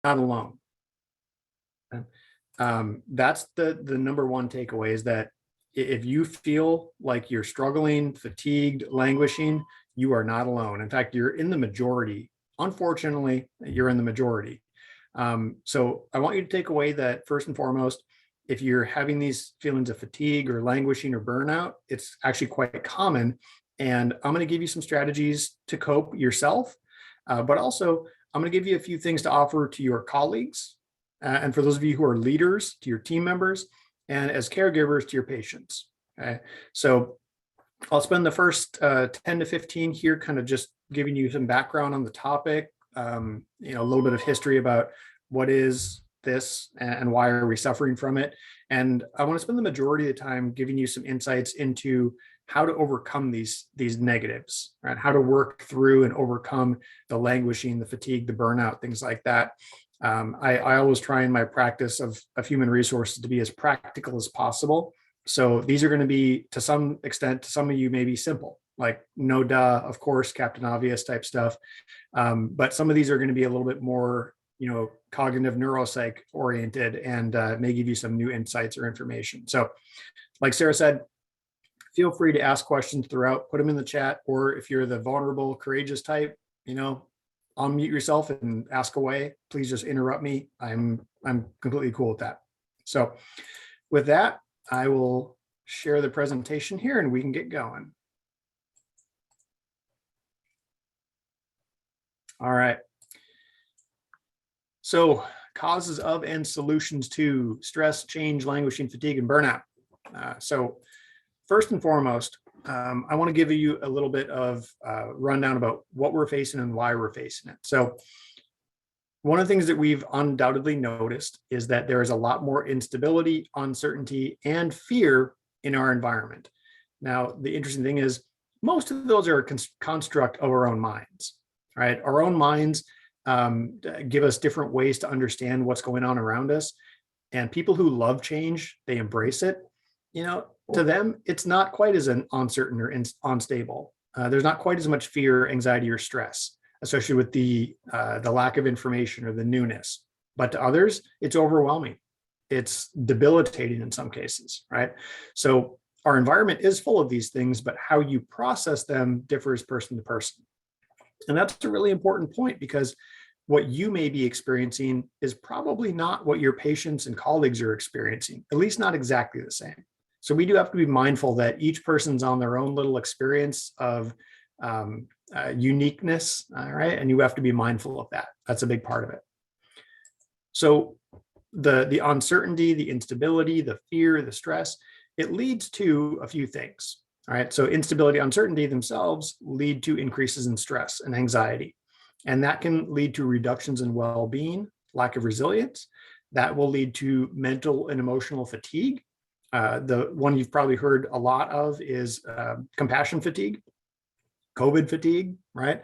not alone. That's the number one takeaway, is that if you feel like you're struggling, fatigued, languishing, you are not alone. In fact, you're in the majority. Unfortunately, you're in the majority. So I want you to take away that, first and foremost, if you're having these feelings of fatigue or languishing or burnout, it's actually quite common. And I'm going to give you some strategies to cope yourself, but also I'm going to give you a few things to offer to your colleagues, and for those of you who are leaders, to your team members, and as caregivers, to your patients. Okay, so I'll spend the first 10 to 15 here kind of just giving you some background on the topic, a little bit of history about what is this and why are we suffering from it. And I want to spend the majority of the time giving you some insights into how to overcome these negatives, right? How to work through and overcome the languishing, the fatigue, the burnout, things like that. I always try in my practice of human resources to be as practical as possible. So these are going to be, to some extent, to some of you, maybe simple, like no duh, of course, Captain Obvious type stuff. But some of these are going to be a little bit more, cognitive neuropsych oriented, and may give you some new insights or information. So like Sarah said, feel free to ask questions throughout, put them in the chat, or if you're the vulnerable, courageous type, unmute yourself and ask away. Please just interrupt me. I'm completely cool with that. So with that, I will share the presentation here and we can get going. All right. So causes of and solutions to stress, change, languishing, fatigue, and burnout. So first and foremost, I want to give you a little bit of rundown about what we're facing and why we're facing it. So one of the things that we've undoubtedly noticed is that there is a lot more instability, uncertainty, and fear in our environment. Now, the interesting thing is most of those are a construct of our own minds, right? Our own minds give us different ways to understand what's going on around us. And people who love change, they embrace it. To them, it's not quite as uncertain or unstable. There's not quite as much fear, anxiety, or stress associated with the lack of information or the newness. But to others, it's overwhelming. It's debilitating in some cases, right? So our environment is full of these things, but how you process them differs person to person. And that's a really important point, because what you may be experiencing is probably not what your patients and colleagues are experiencing, at least not exactly the same. So we do have to be mindful that each person's on their own little experience of uniqueness, all right? And you have to be mindful of that. That's a big part of it. So the uncertainty, the instability, the fear, the stress, it leads to a few things, all right? So instability, uncertainty themselves lead to increases in stress and anxiety. And that can lead to reductions in well-being, lack of resilience. That will lead to mental and emotional fatigue. The one you've probably heard a lot of is compassion fatigue, COVID fatigue, right?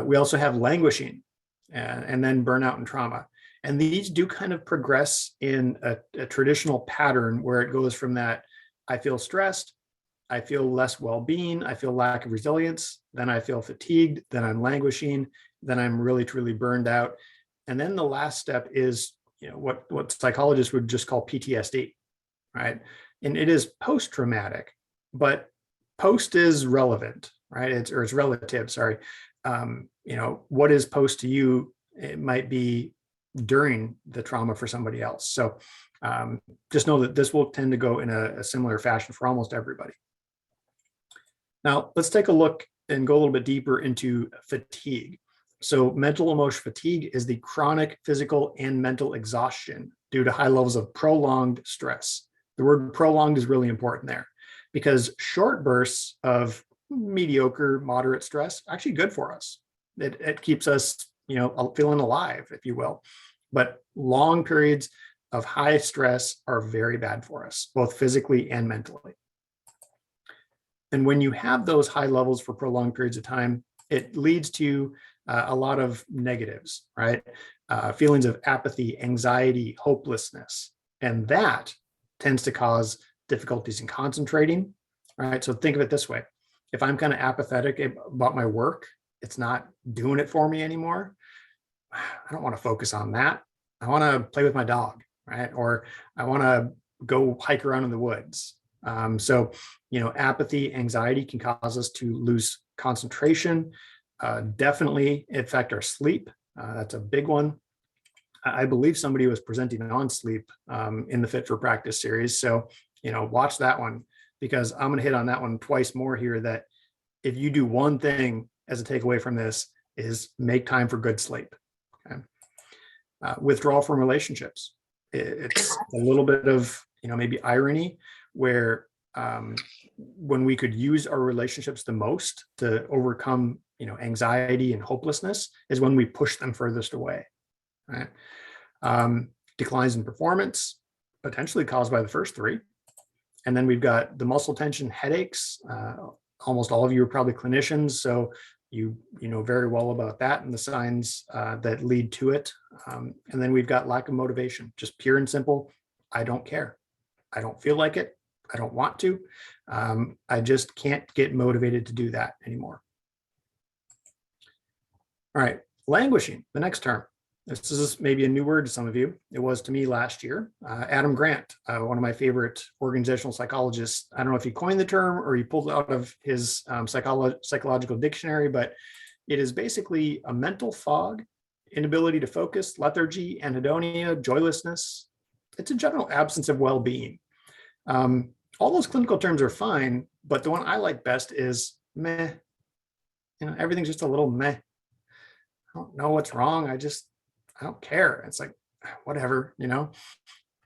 We also have languishing, and then burnout and trauma. And these do kind of progress in a traditional pattern where it goes from that, I feel stressed, I feel less well-being, I feel lack of resilience, then I feel fatigued, then I'm languishing, then I'm really, truly burned out. And then the last step is, what psychologists would just call PTSD. Right. And it is post-traumatic, but post is relevant, right? It's relative, sorry. What is post to you, it might be during the trauma for somebody else. So just know that this will tend to go in a similar fashion for almost everybody. Now, let's take a look and go a little bit deeper into fatigue. So mental emotional fatigue is the chronic physical and mental exhaustion due to high levels of prolonged stress. The word prolonged is really important there, because short bursts of mediocre, moderate stress are actually good for us. It keeps us, feeling alive, if you will. But long periods of high stress are very bad for us, both physically and mentally. And when you have those high levels for prolonged periods of time, it leads to a lot of negatives, right? Feelings of apathy, anxiety, hopelessness. And that tends to cause difficulties in concentrating, right? So think of it this way. If I'm kind of apathetic about my work, it's not doing it for me anymore. I don't want to focus on that. I want to play with my dog, right? Or I want to go hike around in the woods. So, apathy, anxiety can cause us to lose concentration, definitely affect our sleep. That's a big one. I believe somebody was presenting on sleep in the Fit for Practice series. So, watch that one, because I'm going to hit on that one twice more here, that if you do one thing as a takeaway from this is make time for good sleep. Okay. Withdrawal from relationships. It's a little bit of, maybe irony where when we could use our relationships the most to overcome, anxiety and hopelessness is when we push them furthest away. Right? Declines in performance, potentially caused by the first three. And then we've got the muscle tension, headaches. Almost all of you are probably clinicians, so you know very well about that and the signs that lead to it. And then we've got lack of motivation, just pure and simple. I don't care. I don't feel like it. I don't want to. I just can't get motivated to do that anymore. All right, languishing, the next term. This is maybe a new word to some of you. It was to me last year. Adam Grant, one of my favorite organizational psychologists. I don't know if he coined the term or he pulled it out of his psychological dictionary, but it is basically a mental fog, inability to focus, lethargy, anhedonia, joylessness. It's a general absence of well-being. All those clinical terms are fine, but the one I like best is meh. Everything's just a little meh. I don't know what's wrong. I don't care. It's like, whatever,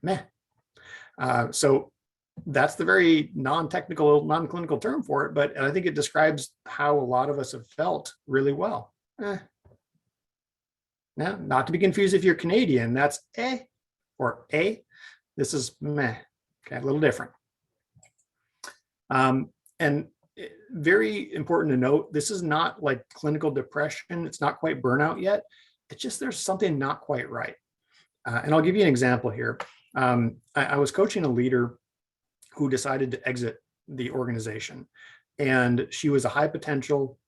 meh. So that's the very non-technical, non-clinical term for it, but I think it describes how a lot of us have felt really well. Now, not to be confused if you're Canadian, that's or a. This is meh. Okay, a little different. And very important to note, this is not like clinical depression. It's not quite burnout yet. It's just there's something not quite right. And I'll give you an example here. I was coaching a leader who decided to exit the organization. And she was a high potential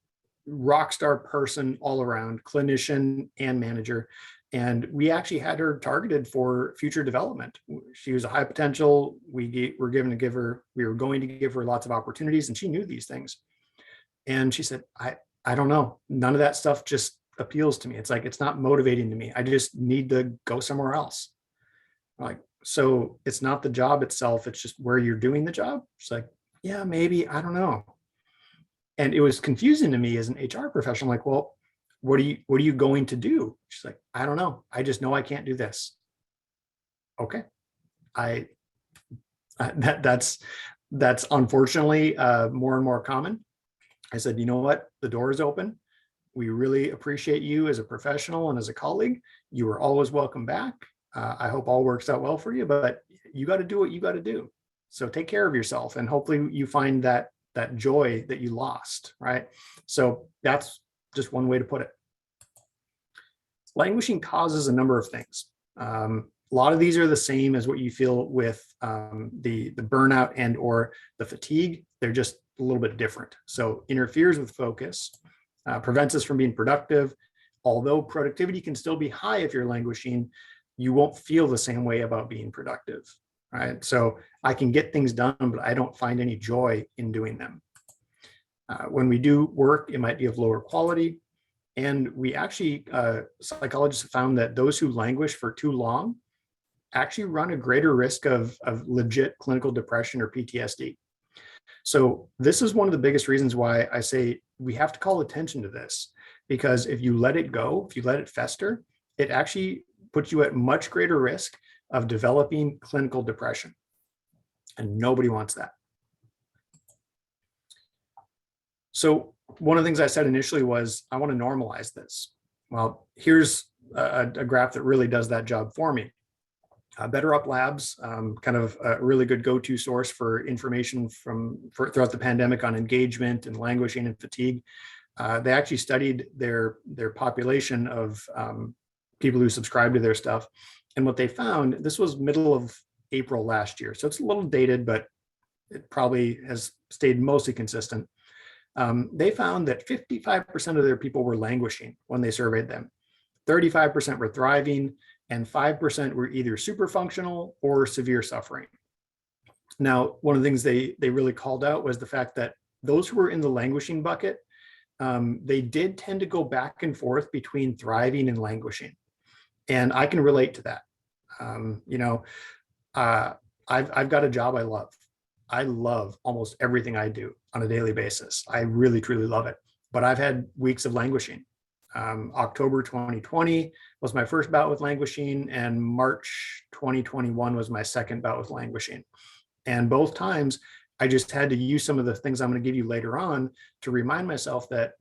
rock star person all around, clinician and manager. And we actually had her targeted for future development. She was a high potential. We were going to give her lots of opportunities, and she knew these things. And she said, I don't know. None of that stuff just appeals to me. It's like, it's not motivating to me. I just need to go somewhere else. Like, so it's not the job itself. It's just where you're doing the job. She's like, yeah, maybe, I don't know. And it was confusing to me as an HR professional. Like, well, what are you going to do? She's like, I don't know. I just know I can't do this. Okay. That's unfortunately more and more common. I said, you know what? The door is open. We really appreciate you as a professional and as a colleague. You are always welcome back. I hope all works out well for you, but you got to do what you got to do. So take care of yourself, and hopefully you find that joy that you lost, right? So that's just one way to put it. Languishing causes a number of things. A lot of these are the same as what you feel with the burnout and or the fatigue. They're just a little bit different. So interferes with focus, prevents us from being productive. Although productivity can still be high if you're languishing, you won't feel the same way about being productive, right? So I can get things done, but I don't find any joy in doing them. When we do work, it might be of lower quality. And we actually, psychologists have found that those who languish for too long actually run a greater risk of legit clinical depression or PTSD. So this is one of the biggest reasons why I say we have to call attention to this, because if you let it go, if you let it fester, it actually puts you at much greater risk of developing clinical depression. And nobody wants that. So one of the things I said initially was, I want to normalize this. Well, here's a graph that really does that job for me. Better Up Labs, kind of a really good go-to source for information throughout the pandemic on engagement and languishing and fatigue. They actually studied their population of people who subscribe to their stuff. And what they found, this was middle of April last year. So it's a little dated, but it probably has stayed mostly consistent. They found that 55% of their people were languishing when they surveyed them. 35% were thriving, and 5% were either super functional or severe suffering. Now, one of the things they really called out was the fact that those who were in the languishing bucket, they did tend to go back and forth between thriving and languishing. And I can relate to that. I've got a job I love. I love almost everything I do on a daily basis. I really, truly love it. But I've had weeks of languishing. October 2020 was my first bout with languishing, and March 2021 was my second bout with languishing. And both times, I just had to use some of the things I'm going to give you later on to remind myself that,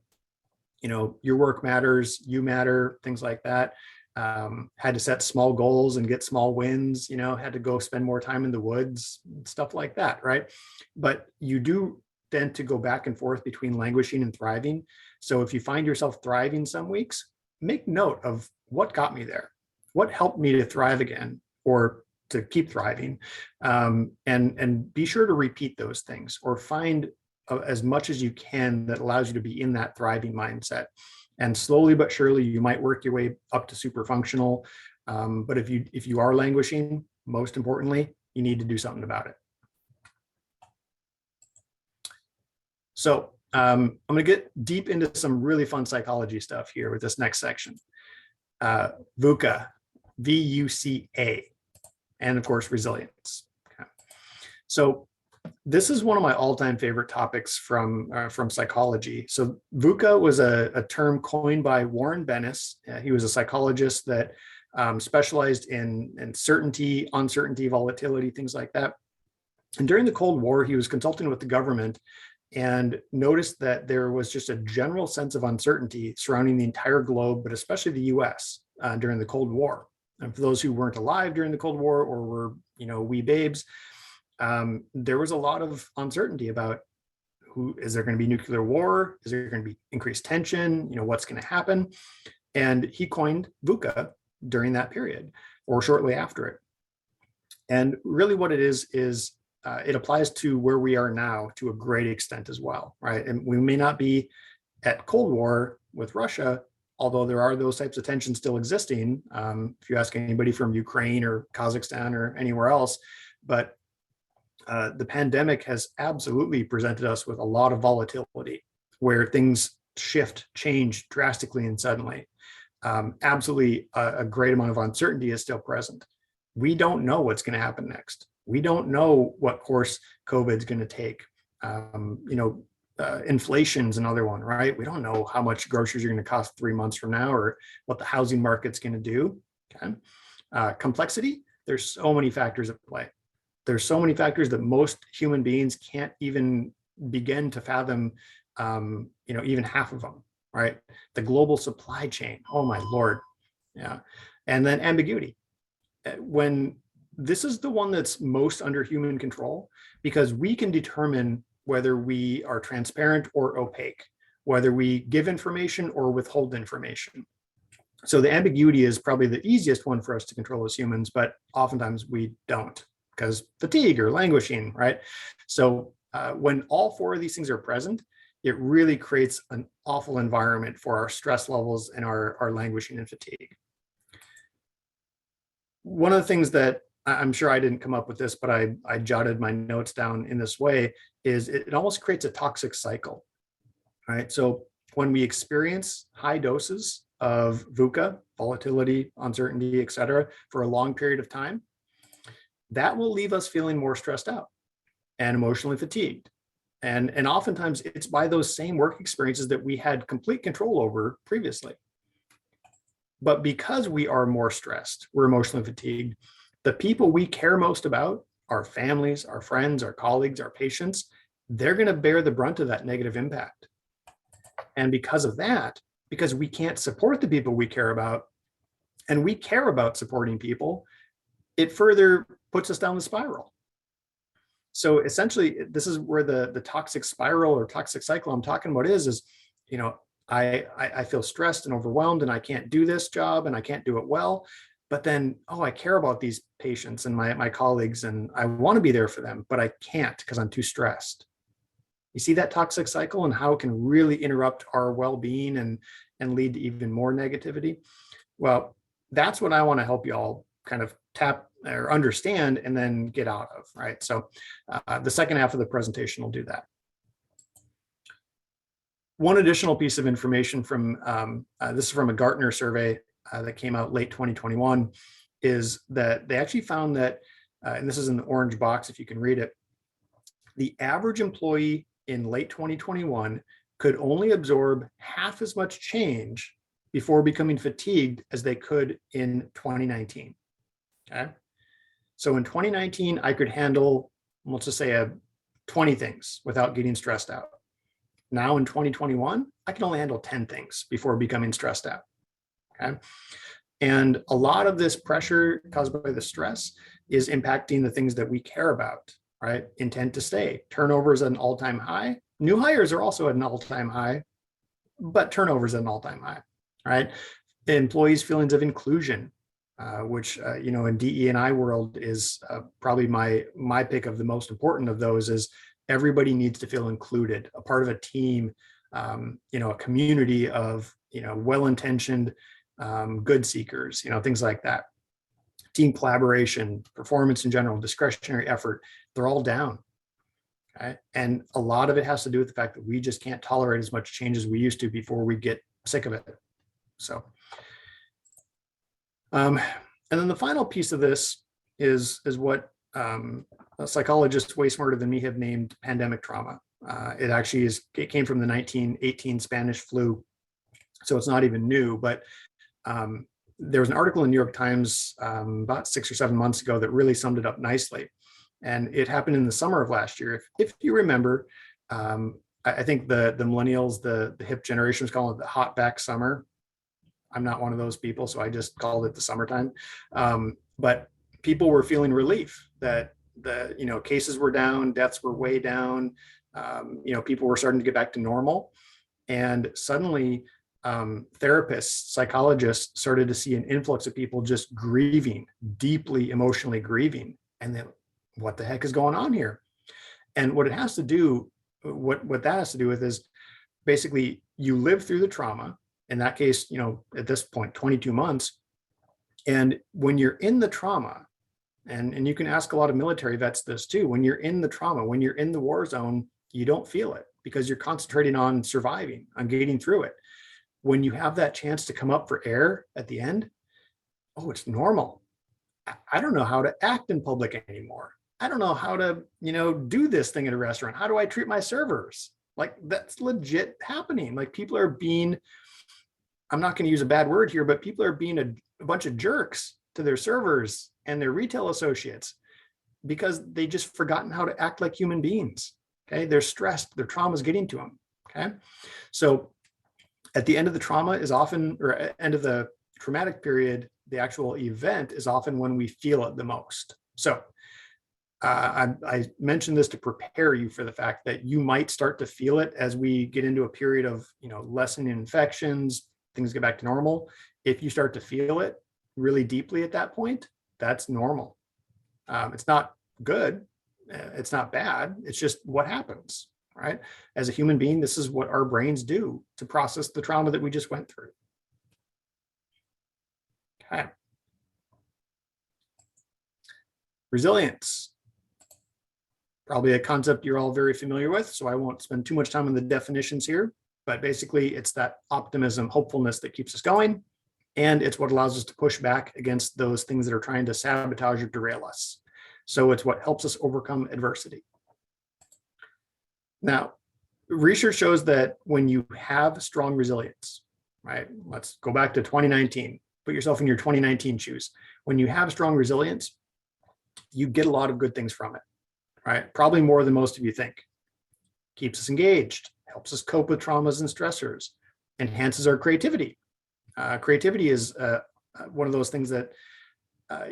your work matters, you matter, things like that. Had to set small goals and get small wins, had to go spend more time in the woods, stuff like that, right? But you do tend to go back and forth between languishing and thriving. So if you find yourself thriving some weeks, make note of what got me there, what helped me to thrive again or to keep thriving, and be sure to repeat those things or find as much as you can that allows you to be in that thriving mindset. And slowly but surely, you might work your way up to super functional. But if you are languishing, most importantly, you need to do something about it. So I'm going to get deep into some really fun psychology stuff here with this next section. VUCA, V-U-C-A, and of course, resilience. Okay. So this is one of my all-time favorite topics from psychology. So VUCA was a term coined by Warren Bennis. He was a psychologist that specialized in certainty, uncertainty, volatility, things like that. And during the Cold War, he was consulting with the government and noticed that there was just a general sense of uncertainty surrounding the entire globe, but especially the US during the Cold War. And for those who weren't alive during the Cold War or were, wee babes, there was a lot of uncertainty about is there going to be nuclear war? Is there going to be increased tension? What's going to happen? And he coined VUCA during that period or shortly after it. And really what it is it applies to where we are now to a great extent as well, right? And we may not be at Cold War with Russia, although there are those types of tensions still existing. If you ask anybody from Ukraine or Kazakhstan or anywhere else, but the pandemic has absolutely presented us with a lot of volatility where things change drastically and suddenly. Absolutely a great amount of uncertainty is still present. We don't know what's going to happen next. We don't know what course COVID is going to take. Inflation's another one, right? We don't know how much groceries are going to cost 3 months from now or what the housing market's going to do. Okay. Complexity, there's so many factors at play. There's so many factors that most human beings can't even begin to fathom, even half of them, right? The global supply chain, oh my Lord. Yeah. And then ambiguity. When this is the one that's most under human control because we can determine whether we are transparent or opaque, whether we give information or withhold information. So the ambiguity is probably the easiest one for us to control as humans, but oftentimes we don't because fatigue or languishing, right? So when all four of these things are present, it really creates an awful environment for our stress levels and our languishing and fatigue. One of the things that I'm sure I didn't come up with this, but I jotted my notes down in this way, is it almost creates a toxic cycle, right? So when we experience high doses of VUCA, volatility, uncertainty, et cetera, for a long period of time, that will leave us feeling more stressed out and emotionally fatigued. And oftentimes it's by those same work experiences that we had complete control over previously. But because we are more stressed, we're emotionally fatigued, the people we care most about, our families, our friends, our colleagues, our patients, they're going to bear the brunt of that negative impact. And because of that, because we can't support the people we care about, and we care about supporting people, it further puts us down the spiral. So essentially, this is where the toxic spiral or toxic cycle I'm talking about is I feel stressed and overwhelmed and I can't do this job and I can't do it well. But then, I care about these patients and my colleagues and I want to be there for them, but I can't because I'm too stressed. You see that toxic cycle and how it can really interrupt our well-being and lead to even more negativity. Well, that's what I want to help you all kind of tap or understand and then get out of, right? So the second half of the presentation will do that. One additional piece of information from, this is from a Gartner survey that came out late 2021, is that they actually found that, and this is in the orange box if you can read it, the average employee in late 2021 could only absorb half as much change before becoming fatigued as they could in 2019. Okay. So in 2019, I could handle, let's just say 20 things without getting stressed out. Now in 2021, I can only handle 10 things before becoming stressed out. Okay. And a lot of this pressure caused by the stress is impacting the things that we care about, right? Intent to stay. Turnover is at an all-time high. New hires are also at an all-time high, but turnover is at an all-time high, right? The employees' feelings of inclusion, which, in DE&I world is probably my pick of the most important of those, is everybody needs to feel included, a part of a team, a community of, well-intentioned, good seekers, things like that. Team collaboration, performance in general, discretionary effort, they're all down. Okay? And a lot of it has to do with the fact that we just can't tolerate as much change as we used to before we get sick of it. So, and then the final piece of this is what psychologists way smarter than me have named pandemic trauma. It came from the 1918 Spanish flu, so it's not even new, but there was an article in New York Times about 6 or 7 months ago that really summed it up nicely. And it happened in the summer of last year. If you remember, I think the millennials, the hip generations call it the hot back summer. I'm not one of those people, so I just called it the summertime. But people were feeling relief that the cases were down, deaths were way down. People were starting to get back to normal, and suddenly therapists, psychologists started to see an influx of people just grieving, deeply emotionally grieving, and then what the heck is going on here? And what it has to do, what that has to do with is basically you live through the trauma. In that case, at this point, 22 months. And when you're in the trauma, and you can ask a lot of military vets this too, when you're in the trauma, when you're in the war zone, you don't feel it because you're concentrating on surviving, on getting through it. When you have that chance to come up for air at the end, oh, it's normal. I don't know how to act in public anymore. I don't know how to, do this thing at a restaurant. How do I treat my servers? Like, that's legit happening. Like, people are being, I'm not going to use a bad word here, but people are being a bunch of jerks to their servers and their retail associates because they just forgotten how to act like human beings. Okay. They're stressed. Their trauma is getting to them. Okay. So at the end of the trauma is often, or at end of the traumatic period, the actual event is often when we feel it the most. So I mentioned this to prepare you for the fact that you might start to feel it as we get into a period of, lessening infections, things get back to normal. If you start to feel it really deeply at that point, that's normal. It's not good. It's not bad. It's just what happens, right? As a human being, this is what our brains do to process the trauma that we just went through. Okay. Resilience. Probably a concept you're all very familiar with, so I won't spend too much time on the definitions here, but basically it's that optimism, hopefulness that keeps us going, and it's what allows us to push back against those things that are trying to sabotage or derail us. So it's what helps us overcome adversity. Now, research shows that when you have strong resilience, right? Let's go back to 2019. Put yourself in your 2019 shoes. When you have strong resilience, you get a lot of good things from it. Right? Probably more than most of you think. Keeps us engaged, helps us cope with traumas and stressors, enhances our creativity. Creativity is one of those things that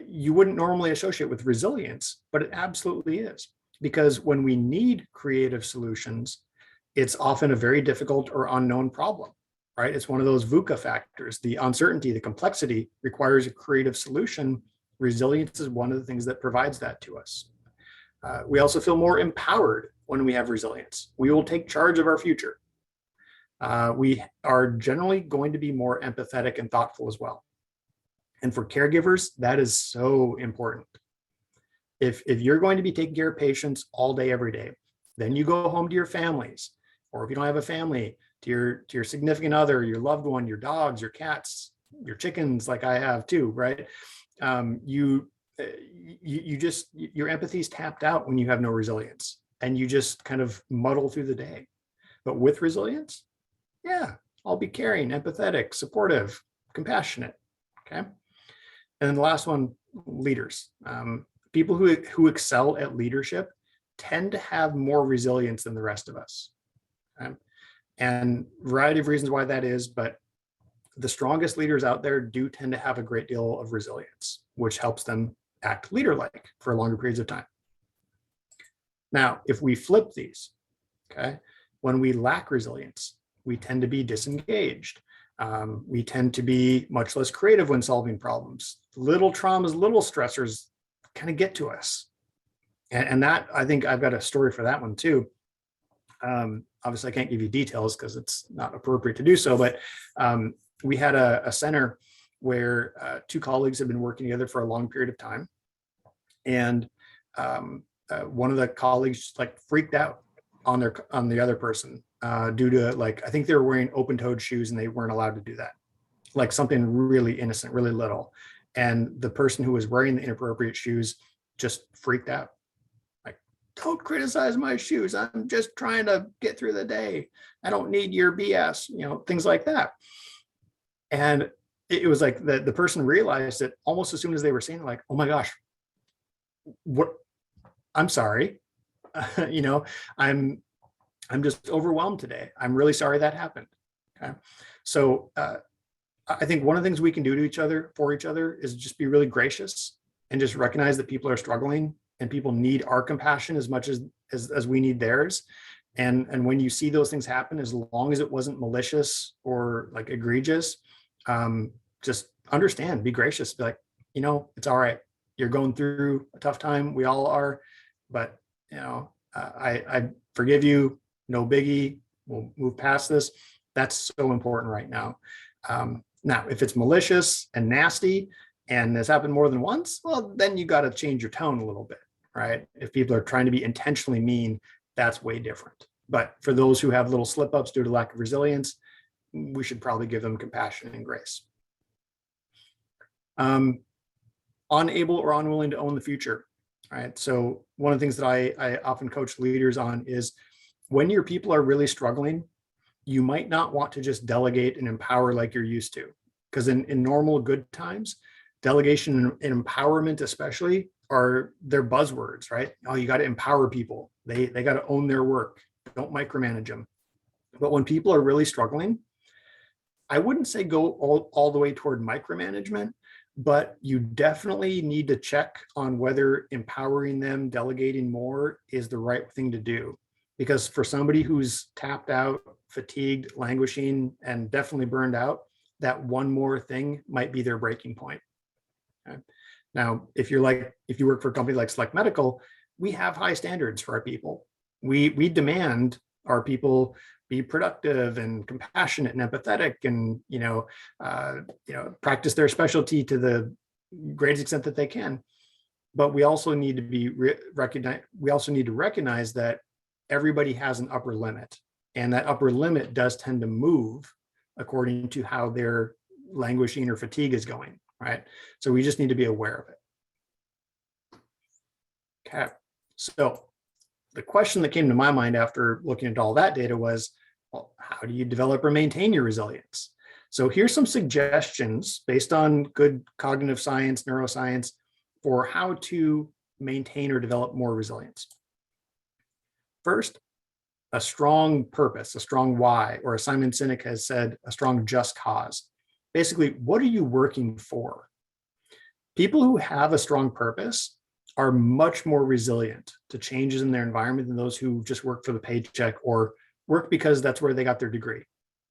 you wouldn't normally associate with resilience, but it absolutely is. Because when we need creative solutions, it's often a very difficult or unknown problem, right? It's one of those VUCA factors. The uncertainty, the complexity requires a creative solution. Resilience is one of the things that provides that to us. We also feel more empowered when we have resilience. We will take charge of our future. We are generally going to be more empathetic and thoughtful as well. And for caregivers, that is so important. If you're going to be taking care of patients all day, every day, then you go home to your families, or if you don't have a family, to your significant other, your loved one, your dogs, your cats, your chickens, like I have too, right? You just, your empathy is tapped out when you have no resilience, and you just kind of muddle through the day. But with resilience, yeah, I'll be caring, empathetic, supportive, compassionate. Okay. And then the last one, leaders. People who excel at leadership tend to have more resilience than the rest of us. Okay? And a variety of reasons why that is, but the strongest leaders out there do tend to have a great deal of resilience, which helps them act leader-like for longer periods of time. Now, if we flip these, okay, when we lack resilience, we tend to be disengaged. We tend to be much less creative when solving problems. Little traumas, little stressors kind of get to us. And that, I think I've got a story for that one too. Obviously, I can't give you details because it's not appropriate to do so, but we had a center where two colleagues had been working together for a long period of time. And one of the colleagues like freaked out on the other person due to, like, I think they were wearing open-toed shoes and they weren't allowed to do that. Like something really innocent, really little. And the person who was wearing the inappropriate shoes just freaked out. Like, don't criticize my shoes. I'm just trying to get through the day. I don't need your BS, things like that. And it was like the person realized it almost as soon as they were saying it, like, oh my gosh, what? I'm sorry. I'm just overwhelmed today. I'm really sorry that happened. Okay. So I think one of the things we can do for each other is just be really gracious and just recognize that people are struggling and people need our compassion as much as we need theirs. And when you see those things happen, as long as it wasn't malicious or like egregious, just understand, be gracious, be like, it's all right. You're going through a tough time. We all are, but I forgive you. No biggie. We'll move past this. That's so important right now. Now, if it's malicious and nasty and has happened more than once, well, then you got to change your tone a little bit, right? If people are trying to be intentionally mean, that's way different. But for those who have little slip ups due to lack of resilience, we should probably give them compassion and grace. Unable or unwilling to own the future, right? So one of the things that I often coach leaders on is when your people are really struggling, you might not want to just delegate and empower like you're used to. Because in normal good times, delegation and empowerment especially they're buzzwords, right? Oh, you got to empower people. They got to own their work. Don't micromanage them. But when people are really struggling, I wouldn't say go all the way toward micromanagement, but you definitely need to check on whether empowering them, delegating more is the right thing to do. Because for somebody who's tapped out, fatigued, languishing, and definitely burned out, that one more thing might be their breaking point. Okay? Now, if you work for a company like Select Medical, we have high standards for our people. We demand our people be productive and compassionate and empathetic, and practice their specialty to the greatest extent that they can. But we also need to recognize that everybody has an upper limit, and that upper limit does tend to move according to how their languishing or fatigue is going, right? So we just need to be aware of it. Okay, so the question that came to my mind after looking at all that data was, well, how do you develop or maintain your resilience? So here's some suggestions based on good cognitive science, neuroscience, for how to maintain or develop more resilience. First, a strong purpose, a strong why, or as Simon Sinek has said, a strong just cause. Basically, what are you working for? People who have a strong purpose are much more resilient to changes in their environment than those who just work for the paycheck or work because that's where they got their degree.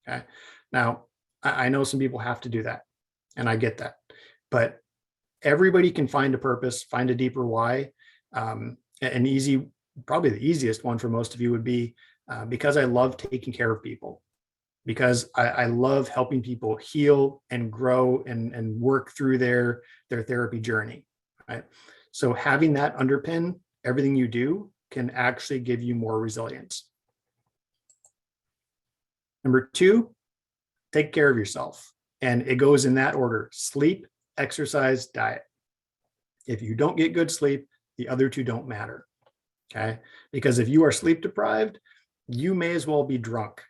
Okay. Now, I know some people have to do that, and I get that, but everybody can find a purpose, find a deeper why. Probably the easiest one for most of you would be because I love taking care of people. because I love helping people heal and grow and work through their therapy journey, right? So having that underpin everything you do can actually give you more resilience. Number two, take care of yourself. And it goes in that order: sleep, exercise, diet. If you don't get good sleep, the other two don't matter, okay? Because if you are sleep deprived, you may as well be drunk.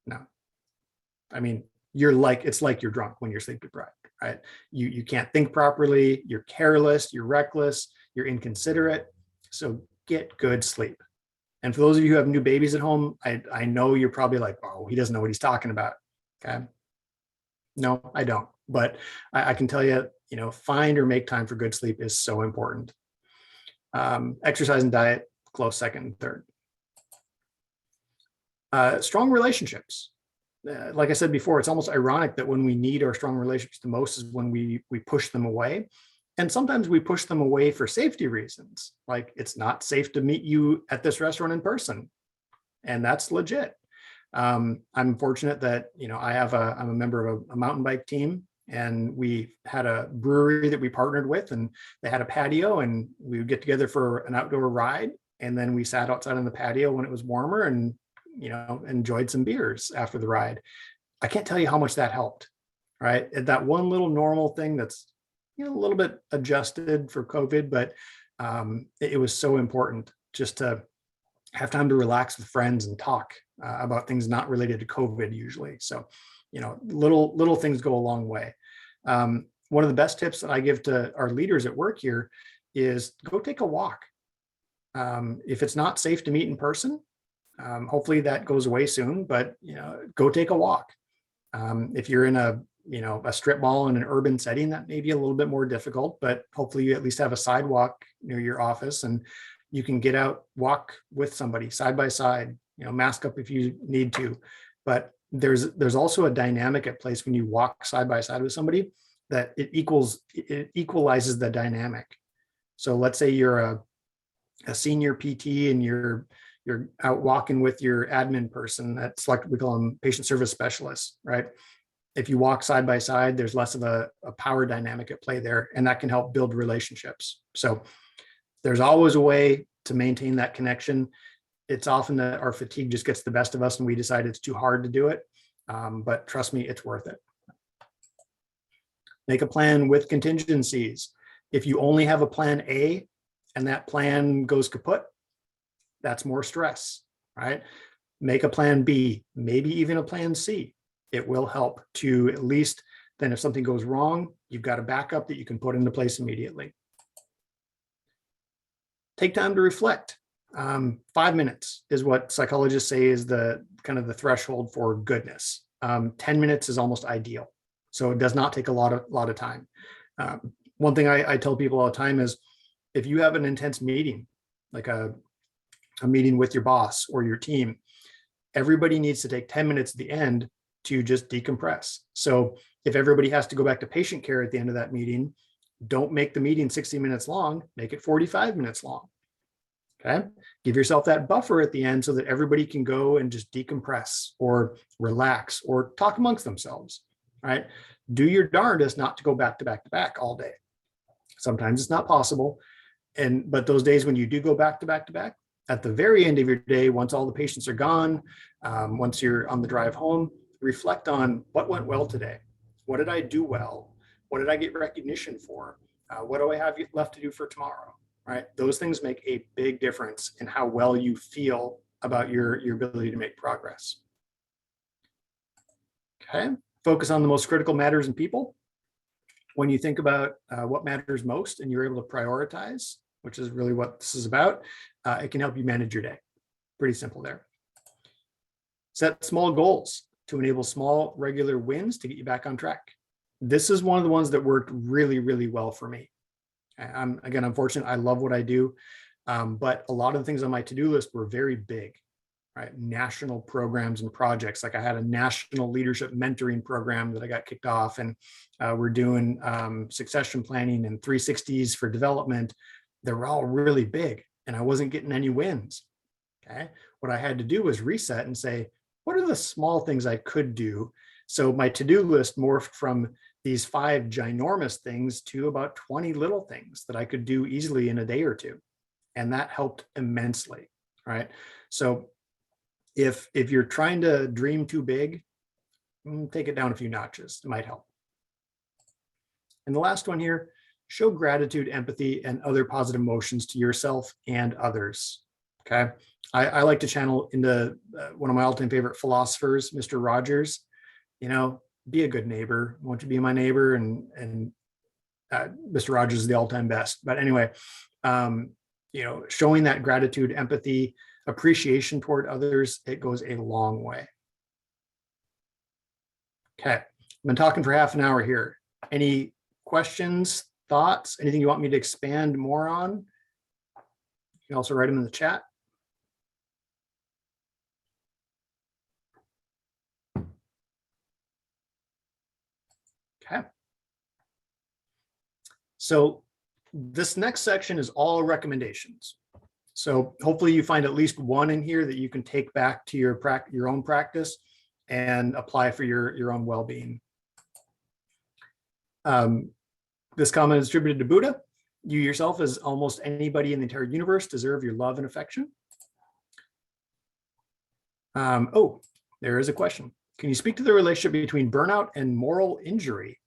No, I mean, it's like you're drunk when you're sleep deprived, right? You can't think properly, you're careless, you're reckless, you're inconsiderate. So get good sleep. And for those of you who have new babies at home, I know you're probably like, oh, he doesn't know what he's talking about. Okay. No, I don't. But I can tell you, find or make time for good sleep is so important. Exercise and diet, close second and third. Strong relationships. Like I said before, it's almost ironic that when we need our strong relationships the most is when we push them away. And sometimes we push them away for safety reasons. Like, it's not safe to meet you at this restaurant in person. And that's legit. I'm fortunate that, I'm a member of a mountain bike team, and we had a brewery that we partnered with, and they had a patio, and we would get together for an outdoor ride. And then we sat outside on the patio when it was warmer and, enjoyed some beers after the ride. I can't tell you how much that helped, right? That one little normal thing that's, a little bit adjusted for COVID, but it was so important just to have time to relax with friends and talk about things not related to COVID usually. So, little things go a long way. One of the best tips that I give to our leaders at work here is go take a walk. If it's not safe to meet in person, hopefully that goes away soon, but go take a walk. If you're in a strip mall in an urban setting, that may be a little bit more difficult, but hopefully you at least have a sidewalk near your office and you can get out, walk with somebody side by side, mask up if you need to. But there's also a dynamic at place when you walk side by side with somebody that it equalizes the dynamic. So let's say you're a senior PT and you're out walking with your admin person. That's like, we call them patient service specialists, right? If you walk side by side, there's less of a power dynamic at play there, and that can help build relationships. So there's always a way to maintain that connection. It's often that our fatigue just gets the best of us and we decide it's too hard to do it. But trust me, it's worth it. Make a plan with contingencies. If you only have a plan A and that plan goes kaput, that's more stress, right? Make a plan B, maybe even a plan C. It will help to at least then if something goes wrong, you've got a backup that you can put into place immediately. Take time to reflect. 5 minutes is what psychologists say is the kind of the threshold for goodness. 10 minutes is almost ideal. So it does not take a lot of time. One thing I tell people all the time is if you have an intense meeting, like a meeting with your boss or your team, everybody needs to take 10 minutes at the end to just decompress. So if everybody has to go back to patient care at the end of that meeting, don't make the meeting 60 minutes long, make it 45 minutes long. Okay. Give yourself that buffer at the end so that everybody can go and just decompress or relax or talk amongst themselves, right? Do your darndest not to go back to back to back all day. Sometimes it's not possible. But those days when you do go back to back to back, at the very end of your day, once all the patients are gone, once you're on the drive home, reflect on what went well today. What did I do well? What did I get recognition for? What do I have left to do for tomorrow? Right? Those things make a big difference in how well you feel about your ability to make progress. Okay. Focus on the most critical matters in people. When you think about what matters most and you're able to prioritize, which is really what this is about, it can help you manage your day. Pretty simple there. Set small goals to enable small, regular wins to get you back on track. This is one of the ones that worked really, really well for me. I'm fortunate. I love what I do, but a lot of the things on my to-do list were very big, right? National programs and projects. Like I had a national leadership mentoring program that I got kicked off, and we're doing succession planning and 360s for development. They were all really big, and I wasn't getting any wins. Okay, what I had to do was reset and say, what are the small things I could do? So my to-do list morphed from these 5 ginormous things to about 20 little things that I could do easily in a day or two. And that helped immensely, right? So if you're trying to dream too big, take it down a few notches. It might help. And the last one here, show gratitude, empathy, and other positive emotions to yourself and others. Okay. I like to channel into one of my all-time favorite philosophers, Mr. Rogers. You know, be a good neighbor. Won't you be my neighbor? And Mr. Rogers is the all-time best. But anyway, you know, showing that gratitude, empathy, appreciation toward others, it goes a long way. Okay, I've been talking for half an hour here. Any questions, thoughts, anything you want me to expand more on? You can also write them in the chat. Okay. So this next section is all recommendations. So hopefully you find at least one in here that you can take back to your own practice and apply for your own well-being. This comment is attributed to Buddha. You yourself, as almost anybody in the entire universe, deserve your love and affection. Oh, there is a question. Can you speak to the relationship between burnout and moral injury?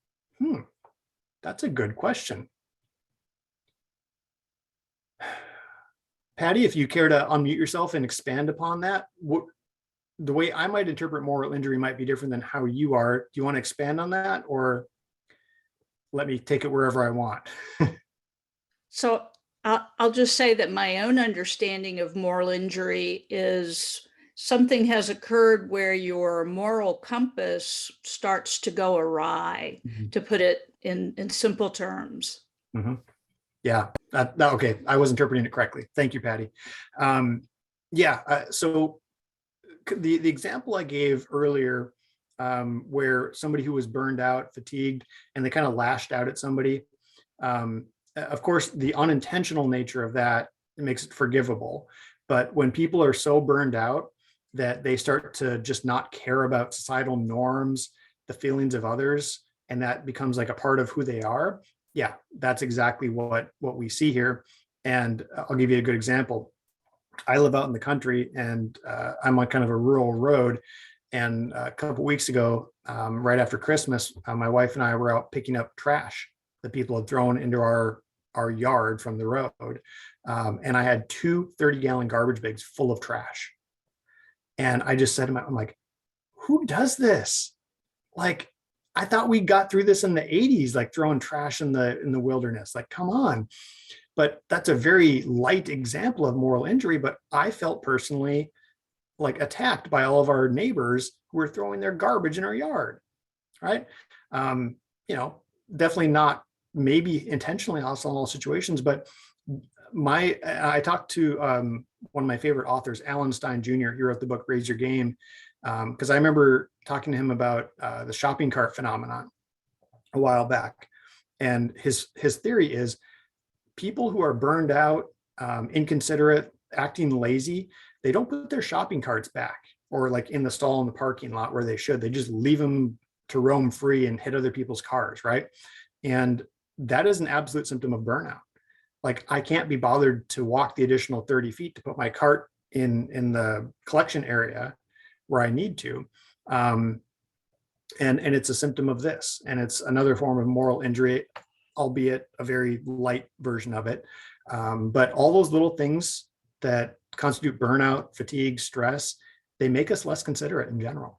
That's a good question. Patty, if you care to unmute yourself and expand upon that, the way I might interpret moral injury might be different than how you are. Do you want to expand on that, or let me take it wherever I want? So I'll just say that my own understanding of moral injury is something has occurred where your moral compass starts to go awry, to put it in simple terms. Yeah, okay, I was interpreting it correctly. Thank you, Patty. So the example I gave earlier, where somebody who was burned out, fatigued, and they kind of lashed out at somebody, of course, the unintentional nature of that, it makes it forgivable. But when people are so burned out that they start to just not care about societal norms, the feelings of others, and that becomes like a part of who they are, yeah, that's exactly what we see here. And I'll give you a good example. I live out in the country, and I'm on kind of a rural road. And a couple of weeks ago, right after Christmas, my wife and I were out picking up trash that people had thrown into our yard from the road. And I had 2 30-gallon garbage bags full of trash. And I just said to I'm like, who does this? Like, I thought we got through this in the 80s, like throwing trash in the wilderness. Like, come on. But that's a very light example of moral injury. But I felt personally like attacked by all of our neighbors who were throwing their garbage in our yard, right? You know, definitely not maybe intentionally hostile in all situations, but I talked to one of my favorite authors, Alan Stein Jr. He wrote the book Raise Your Game, because I remember talking to him about the shopping cart phenomenon a while back. And his theory is people who are burned out, inconsiderate, acting lazy, they don't put their shopping carts back or like in the stall in the parking lot where they should. They just leave them to roam free and hit other people's cars, right? And that is an absolute symptom of burnout. Like, I can't be bothered to walk the additional 30 feet to put my cart in the collection area where I need to. And it's a symptom of this. And it's another form of moral injury, albeit a very light version of it. But all those little things that constitute burnout, fatigue, stress, they make us less considerate in general.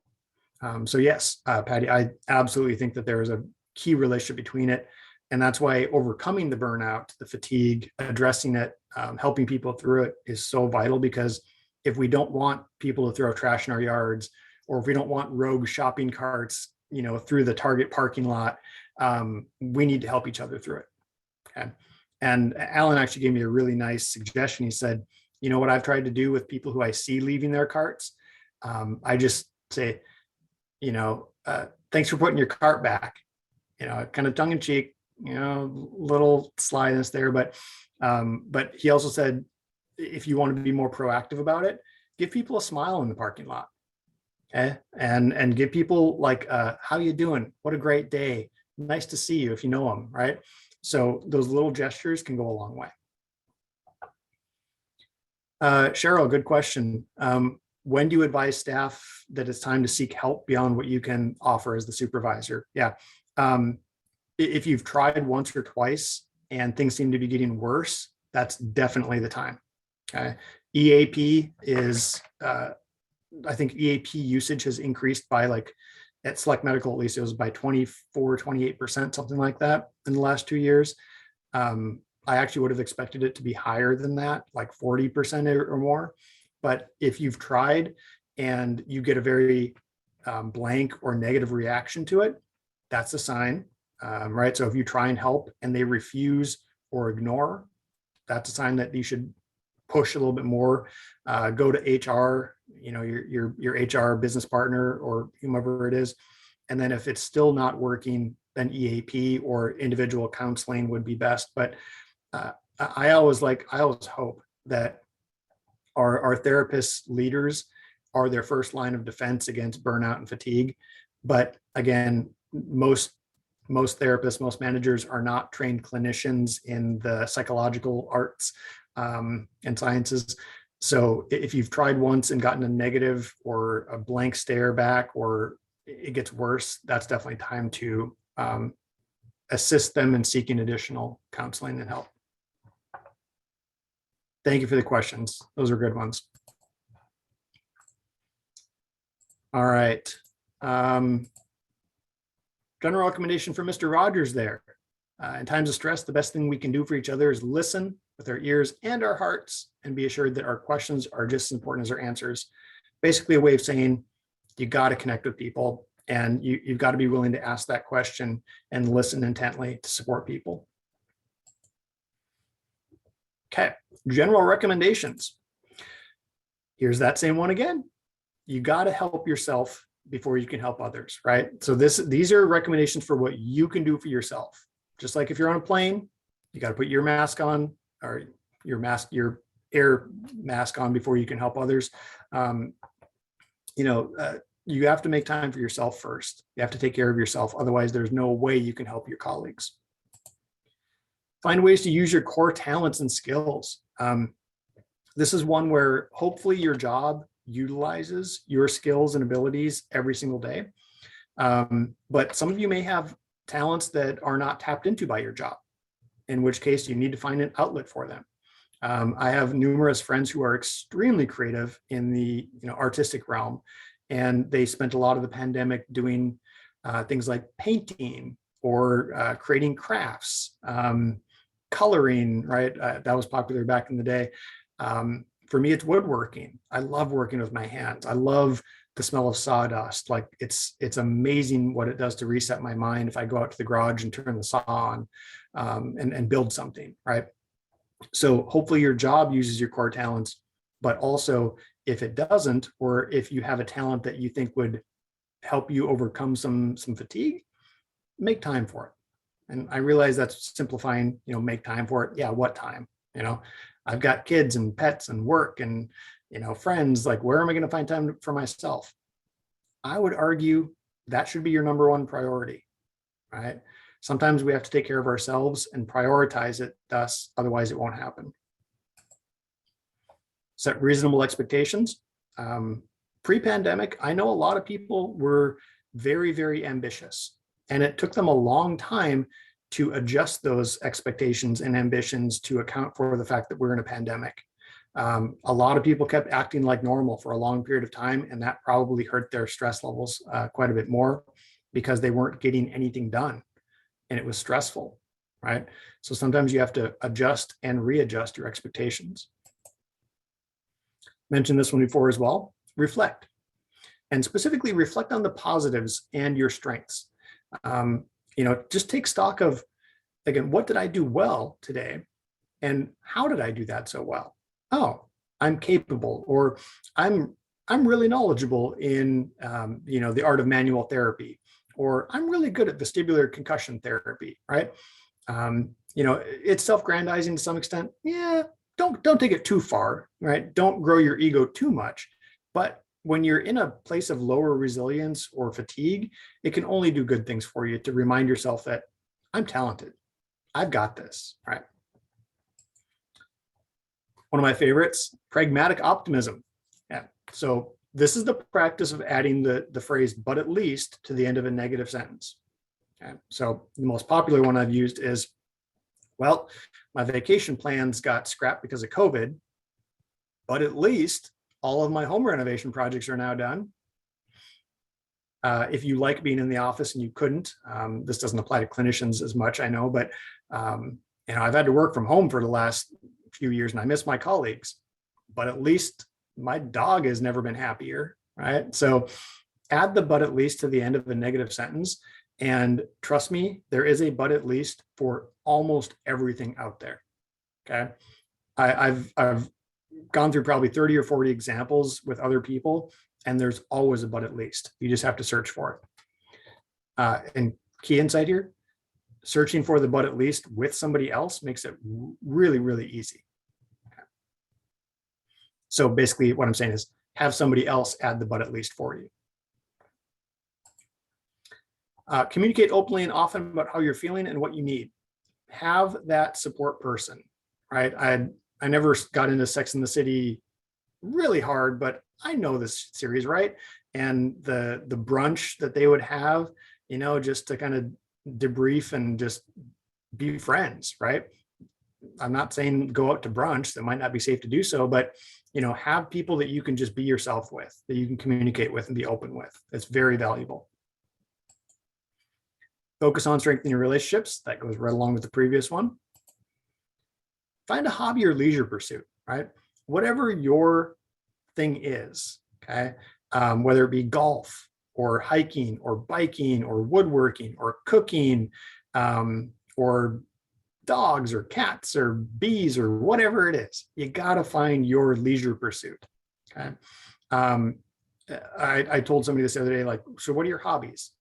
So yes, Patty, I absolutely think that there is a key relationship between it. And that's why overcoming the burnout, the fatigue, addressing it, helping people through it is so vital, because if we don't want people to throw trash in our yards, or if we don't want rogue shopping carts, you know, through the Target parking lot, we need to help each other through it. Okay. And Alan actually gave me a really nice suggestion. He said, you know what I've tried to do with people who I see leaving their carts? I just say, you know, thanks for putting your cart back, you know, kind of tongue in cheek, you know, little slyness there. But he also said, if you want to be more proactive about it, give people a smile in the parking lot. Okay. And give people like, how you doing? What a great day. Nice to see you if you know them, right? So those little gestures can go a long way. Cheryl, good question. When do you advise staff that it's time to seek help beyond what you can offer as the supervisor? Yeah. If you've tried once or twice and things seem to be getting worse, that's definitely the time. Okay. EAP is, I think EAP usage has increased by like, at Select Medical, at least it was by 24, 28%, something like that in the last 2 years. I actually would have expected it to be higher than that, like 40% or more. But if you've tried and you get a very blank or negative reaction to it, that's a sign, right? So if you try and help and they refuse or ignore, that's a sign that you should push a little bit more, go to HR, your HR business partner or whomever it is. And then if it's still not working, then EAP or individual counseling would be best. But I always hope that our therapists leaders are their first line of defense against burnout and fatigue. But again, most therapists, most managers are not trained clinicians in the psychological arts and sciences. So if you've tried once and gotten a negative or a blank stare back, or it gets worse, that's definitely time to assist them in seeking additional counseling and help. Thank you for the questions. Those are good ones. All right. General recommendation for Mr. Rogers there. In times of stress, the best thing we can do for each other is listen with our ears and our hearts and be assured that our questions are just as important as our answers. Basically a way of saying you got to connect with people and you've got to be willing to ask that question and listen intently to support people. Okay, general recommendations. Here's that same one again. You got to help yourself before you can help others, right? So these are recommendations for what you can do for yourself. Just like if you're on a plane, you got to put your mask on, or your air mask on before you can help others. You have to make time for yourself first. You have to take care of yourself. Otherwise, there's no way you can help your colleagues. Find ways to use your core talents and skills. This is one where hopefully your job utilizes your skills and abilities every single day. But some of you may have talents that are not tapped into by your job, in which case you need to find an outlet for them. I have numerous friends who are extremely creative in the artistic realm, and they spent a lot of the pandemic doing things like painting or creating crafts, coloring, right? That was popular back in the day. For me, it's woodworking. I love working with my hands. I love the smell of sawdust. Like it's amazing what it does to reset my mind if I go out to the garage and turn the saw on and build something, right? So hopefully your job uses your core talents, but also if it doesn't, or if you have a talent that you think would help you overcome some fatigue, make time for it. And I realize that's simplifying, make time for it. Yeah, what time? I've got kids and pets and work and, friends, like where am I going to find time for myself? I would argue that should be your number one priority, right? Sometimes we have to take care of ourselves and prioritize it, thus, otherwise it won't happen. Set reasonable expectations. Pre-pandemic, I know a lot of people were very, very ambitious, and it took them a long time to adjust those expectations and ambitions to account for the fact that we're in a pandemic. A lot of people kept acting like normal for a long period of time, and that probably hurt their stress levels quite a bit more because they weren't getting anything done, and it was stressful, right? So sometimes you have to adjust and readjust your expectations. Mentioned this one before as well, reflect. And specifically reflect on the positives and your strengths. Just take stock of, again, what did I do well today? And how did I do that so well? Oh, I'm capable, or I'm really knowledgeable in, the art of manual therapy, or I'm really good at vestibular concussion therapy, right? It's self-grandizing to some extent. Yeah, don't take it too far, right? Don't grow your ego too much, but when you're in a place of lower resilience or fatigue, it can only do good things for you to remind yourself that I'm talented. I've got this, right? One of my favorites, pragmatic optimism. Yeah. So this is the practice of adding the phrase, but at least, to the end of a negative sentence. Okay. So the most popular one I've used is, well, my vacation plans got scrapped because of COVID, but at least all of my home renovation projects are now done. If you like being in the office and you couldn't, this doesn't apply to clinicians as much, I know, but I've had to work from home for the last few years and I miss my colleagues, but at least my dog has never been happier, right? So add the but at least to the end of the negative sentence. And trust me, there is a but at least for almost everything out there. Okay. I've gone through probably 30 or 40 examples with other people, and there's always a but at least. You just have to search for it. And key insight here, searching for the but at least with somebody else makes it really, really easy. Okay. So basically what I'm saying is have somebody else add the but at least for you. Communicate openly and often about how you're feeling and what you need. Have that support person, right? I never got into Sex and the City really hard, but I know this series, right? And the brunch that they would have, just to kind of debrief and just be friends, right? I'm not saying go out to brunch. That might not be safe to do so, but have people that you can just be yourself with, that you can communicate with and be open with. It's very valuable. Focus on strengthening your relationships. That goes right along with the previous one. Find a hobby or leisure pursuit, right? Whatever your thing is, okay? Whether it be golf or hiking or biking or woodworking or cooking or dogs or cats or bees or whatever it is, you got to find your leisure pursuit, okay? I told somebody this the other day, like, so what are your hobbies?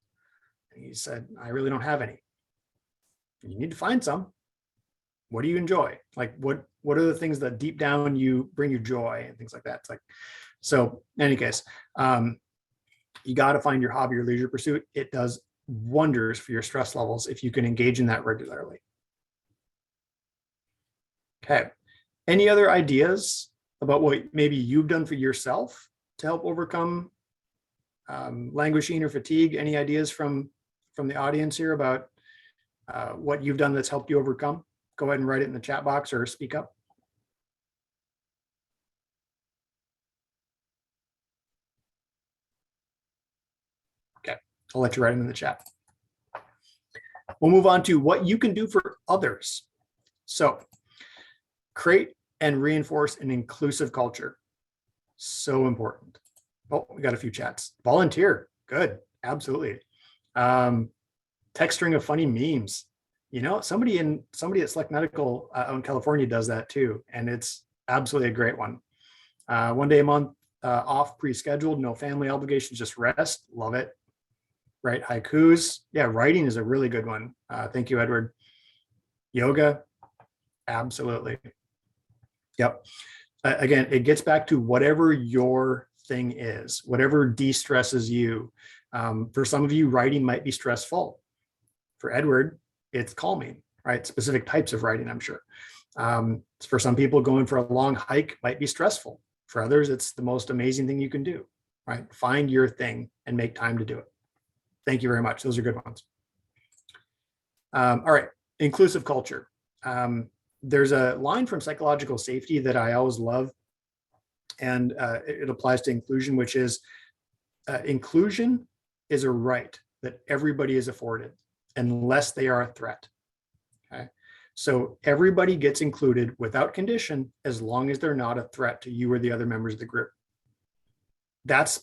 And he said, I really don't have any. You need to find some. What do you enjoy? Like, what are the things that deep down bring you joy and things like that? It's like, so in any case, you got to find your hobby or leisure pursuit. It does wonders for your stress levels if you can engage in that regularly. Okay. Any other ideas about what maybe you've done for yourself to help overcome languishing or fatigue? Any ideas from the audience here about what you've done that's helped you overcome? Go ahead and write it in the chat box or speak up. Okay, I'll let you write them in the chat. We'll move on to what you can do for others. So create and reinforce an inclusive culture. So important. Oh, we got a few chats. Volunteer. Good. Absolutely. Text string of funny memes. Somebody at Select Medical out in California does that too. And it's absolutely a great one. 1 day a month off, pre-scheduled, no family obligations, just rest. Love it. Right. Haikus. Yeah. Writing is a really good one. Thank you, Edward. Yoga. Absolutely. Yep. Again, it gets back to whatever your thing is, whatever de-stresses you. For some of you, writing might be stressful. For Edward, it's calming, right? Specific types of writing, I'm sure. For some people, going for a long hike might be stressful. For others, it's the most amazing thing you can do, right? Find your thing and make time to do it. Thank you very much. Those are good ones. All right, inclusive culture. There's a line from Psychological Safety that I always love, and it applies to inclusion, which is inclusion is a right that everybody is afforded unless they are a threat. Okay, so everybody gets included without condition as long as they're not a threat to you or the other members of the group. That's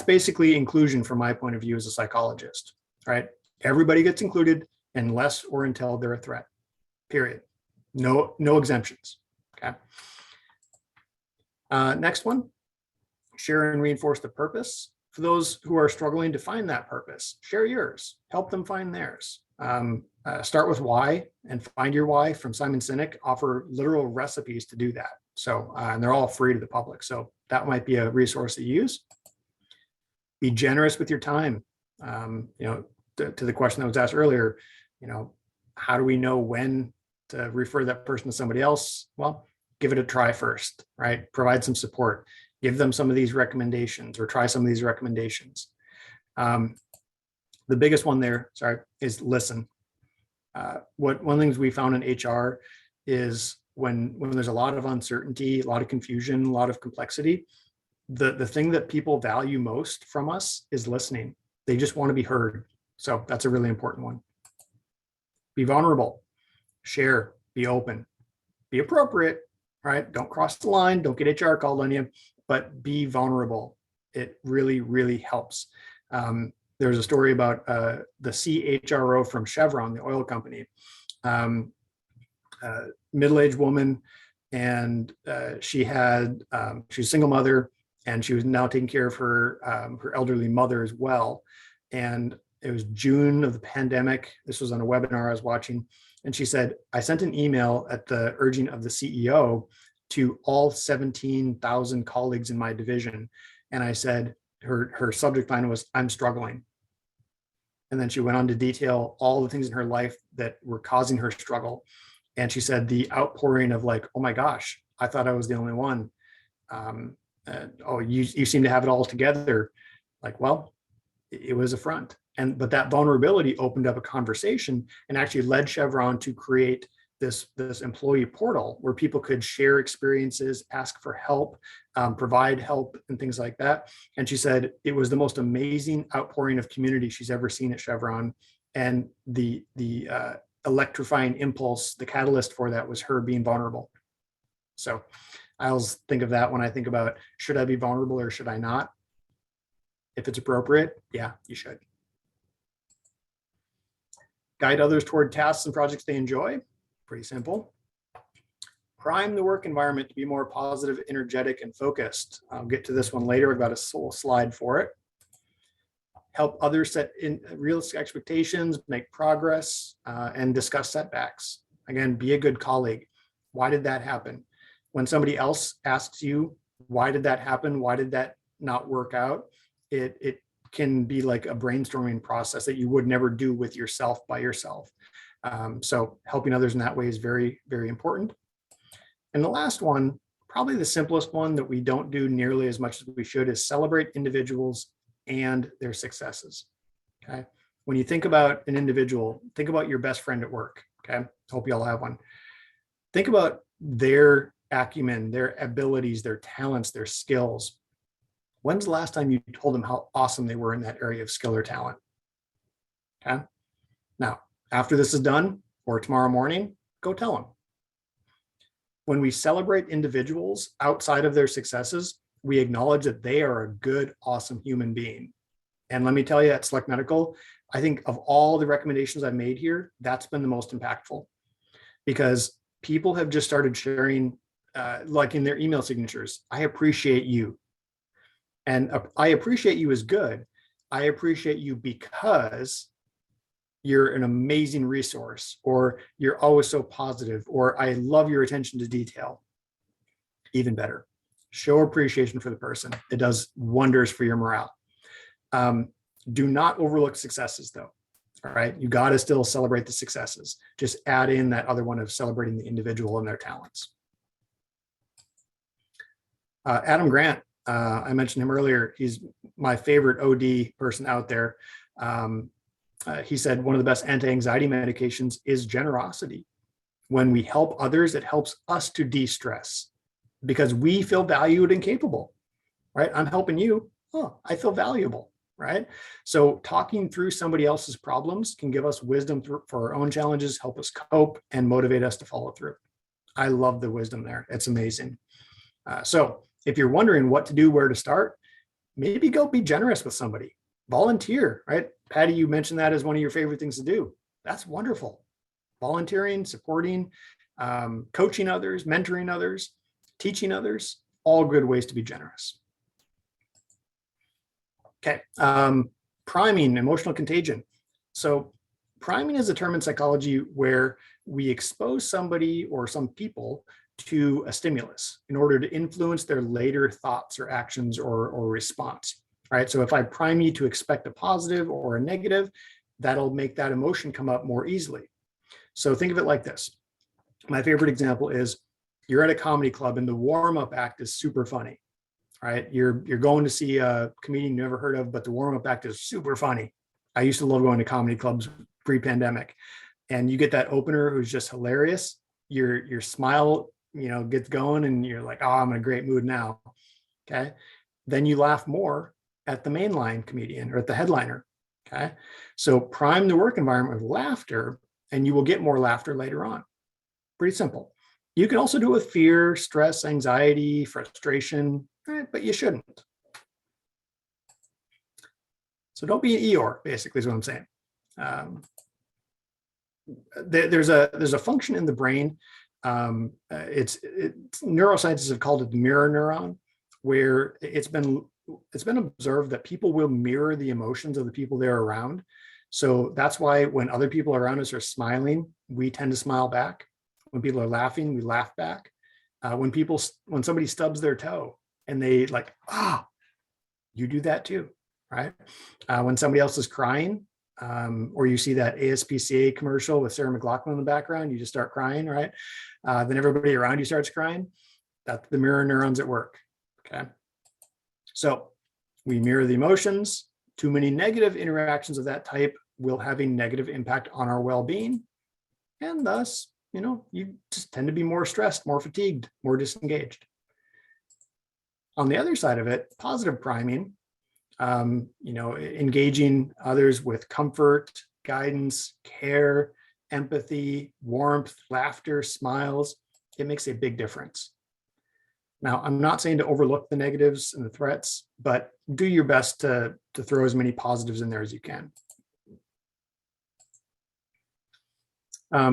basically inclusion from my point of view as a psychologist, right? Everybody gets included unless or until they're a threat, period. No exemptions, okay? Next one, share and reinforce the purpose. For those who are struggling to find that purpose, share yours, help them find theirs. Start with why and find your why from Simon Sinek, offer literal recipes to do that. So, and they're all free to the public. So that might be a resource to use. Be generous with your time. To the question that was asked earlier, how do we know when to refer that person to somebody else? Well, give it a try first, right? Provide some support, give them some of these recommendations or try some of these recommendations. The biggest one there, is listen. One of the things we found in HR is when there's a lot of uncertainty, a lot of confusion, a lot of complexity, the thing that people value most from us is listening. They just want to be heard. So that's a really important one. Be vulnerable, share, be open, be appropriate, right? Don't cross the line, don't get HR called on you, but be vulnerable. It really, really helps. There's a story about the CHRO from Chevron, the oil company, middle-aged woman, and she was a single mother, and she was now taking care of her elderly mother as well. And it was June of the pandemic. This was on a webinar I was watching. And she said, I sent an email at the urging of the CEO to all 17,000 colleagues in my division. And I said, her subject line was, I'm struggling. And then she went on to detail all the things in her life that were causing her struggle. And she said the outpouring of like, oh my gosh, I thought I was the only one. Oh, you seem to have it all together. Like, well, it was a front. But that vulnerability opened up a conversation and actually led Chevron to create this employee portal where people could share experiences, ask for help, provide help and things like that. And she said it was the most amazing outpouring of community she's ever seen at Chevron. And the electrifying impulse, the catalyst for that was her being vulnerable. So I always think of that when I think about, should I be vulnerable or should I not? If it's appropriate, yeah, you should. Guide others toward tasks and projects they enjoy. Pretty simple. Prime the work environment to be more positive, energetic, and focused. I'll get to this one later. I've got a whole slide for it. Help others set in realistic expectations, make progress, and discuss setbacks. Again, be a good colleague. Why did that happen? When somebody else asks you, why did that happen? Why did that not work out? It can be like a brainstorming process that you would never do with yourself by yourself. So helping others in that way is very, very important. And the last one, probably the simplest one that we don't do nearly as much as we should, is celebrate individuals and their successes. Okay. When you think about an individual, think about your best friend at work. Okay. Hope you all have one. Think about their acumen, their abilities, their talents, their skills. When's the last time you told them how awesome they were in that area of skill or talent? Okay. Now, after this is done or tomorrow morning, go tell them. When we celebrate individuals outside of their successes, we acknowledge that they are a good, awesome human being. And let me tell you, at Select Medical, I think of all the recommendations I've made here, that's been the most impactful, because people have just started sharing, like in their email signatures, I appreciate you. And I appreciate you is good. I appreciate you because you're an amazing resource, or you're always so positive, or I love your attention to detail. Even better, show appreciation for the person. It does wonders for your morale. Do not overlook successes though. All right, you got to still celebrate the successes. Just add in that other one of celebrating the individual and their talents. Adam Grant, I mentioned him earlier. He's my favorite OD person out there. He said one of the best anti-anxiety medications is generosity. When we help others, it helps us to de-stress because we feel valued and capable, right? I'm helping you. Oh, I feel valuable, right? So talking through somebody else's problems can give us wisdom for our own challenges, help us cope, and motivate us to follow through. I love the wisdom there. It's amazing. So if you're wondering what to do, where to start, maybe go be generous with somebody. Volunteer, right? Patty, you mentioned that as one of your favorite things to do. That's wonderful. Volunteering, supporting, coaching others, mentoring others, teaching others, all good ways to be generous. Okay, priming, emotional contagion. So priming is a term in psychology where we expose somebody or some people to a stimulus in order to influence their later thoughts or actions or response, right? So if I prime you to expect a positive or a negative, that'll make that emotion come up more easily. So think of it like this. My favorite example is you're at a comedy club and the warm-up act is super funny, right? You're going to see a comedian you never heard of, but the warm-up act is super funny. I used to love going to comedy clubs pre-pandemic, and you get that opener who's just hilarious. Your smile, gets going, and you're like, oh, I'm in a great mood now. Okay. Then you laugh more at the mainline comedian or at the headliner. Okay. So prime the work environment with laughter, and you will get more laughter later on. Pretty simple. You can also do it with fear, stress, anxiety, frustration, right? But you shouldn't. So don't be an Eeyore, basically, is what I'm saying. There's a function in the brain. It's neuroscientists have called it the mirror neuron, where it's been observed that people will mirror the emotions of the people they're around. So that's why when other people around us are smiling, we tend to smile back. When people are laughing, we laugh back. When somebody stubs their toe and they like, you do that too, right? When somebody else is crying, or you see that ASPCA commercial with Sarah McLachlan in the background, you just start crying, right? Then everybody around you starts crying. That's the mirror neurons at work, okay? So we mirror the emotions. Too many negative interactions of that type will have a negative impact on our well-being. And thus, you just tend to be more stressed, more fatigued, more disengaged. On the other side of it, positive priming, engaging others with comfort, guidance, care, empathy, warmth, laughter, smiles, it makes a big difference. Now, I'm not saying to overlook the negatives and the threats, but do your best to throw as many positives in there as you can.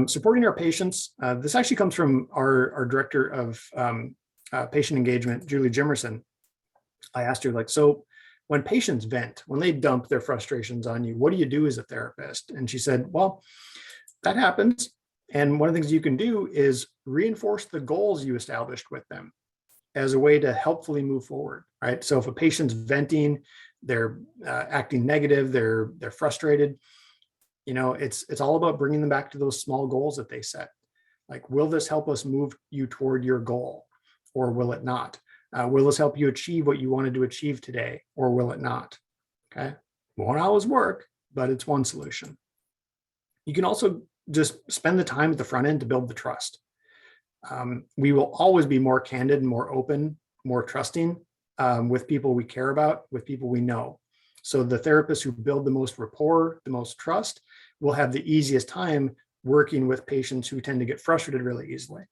Supporting our patients. This actually comes from our director of patient engagement, Julie Jimerson. I asked her, so when patients vent, when they dump their frustrations on you, what do you do as a therapist? And she said, well, that happens. And one of the things you can do is reinforce the goals you established with them as a way to helpfully move forward, right? So if a patient's venting, they're acting negative, they're frustrated, it's all about bringing them back to those small goals that they set. Like, will this help us move you toward your goal, or will it not? Will this help you achieve what you wanted to achieve today, or will it not? Okay, it won't always work, but it's one solution. You can also just spend the time at the front end to build the trust. We will always be more candid and more open, more trusting with people we care about, with people we know. So the therapists who build the most rapport, the most trust, will have the easiest time working with patients who tend to get frustrated really easily.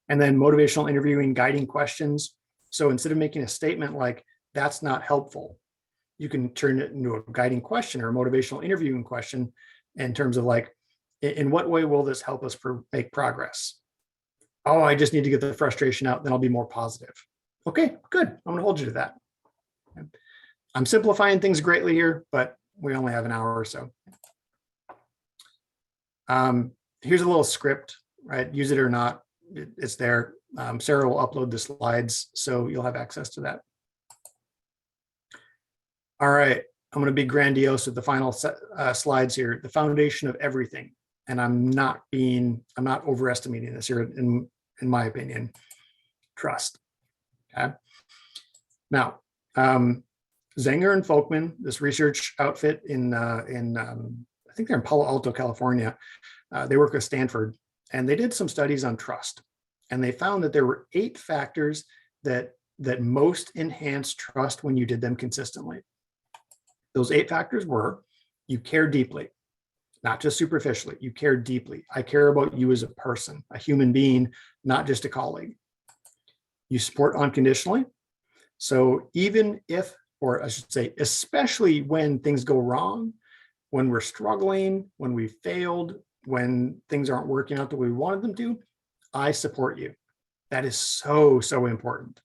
And then motivational interviewing, guiding questions. So instead of making a statement like, that's not helpful, you can turn it into a guiding question or a motivational interviewing question in terms of like, in what way will this help us make progress? Oh, I just need to get the frustration out, then I'll be more positive. Okay, good. I'm going to hold you to that. I'm simplifying things greatly here, but we only have an hour or so. Here's a little script, right? Use it or not, it's there. Sarah will upload the slides, so you'll have access to that. All right, I'm going to be grandiose with the final slides here. The foundation of everything, and I'm not overestimating this here in my opinion. Trust. Okay. Now, Zenger and Folkman, this research outfit I think they're in Palo Alto, California. They work with Stanford, and they did some studies on trust, and they found that there were 8 factors that most enhanced trust when you did them consistently. Those 8 factors were: you care deeply, not just superficially. You care deeply. I care about you as a person, a human being, not just a colleague. You support unconditionally. So even if, or I should say, especially when things go wrong, when we're struggling, when we failed, when things aren't working out the way we wanted them to, I support you. That is so, so important.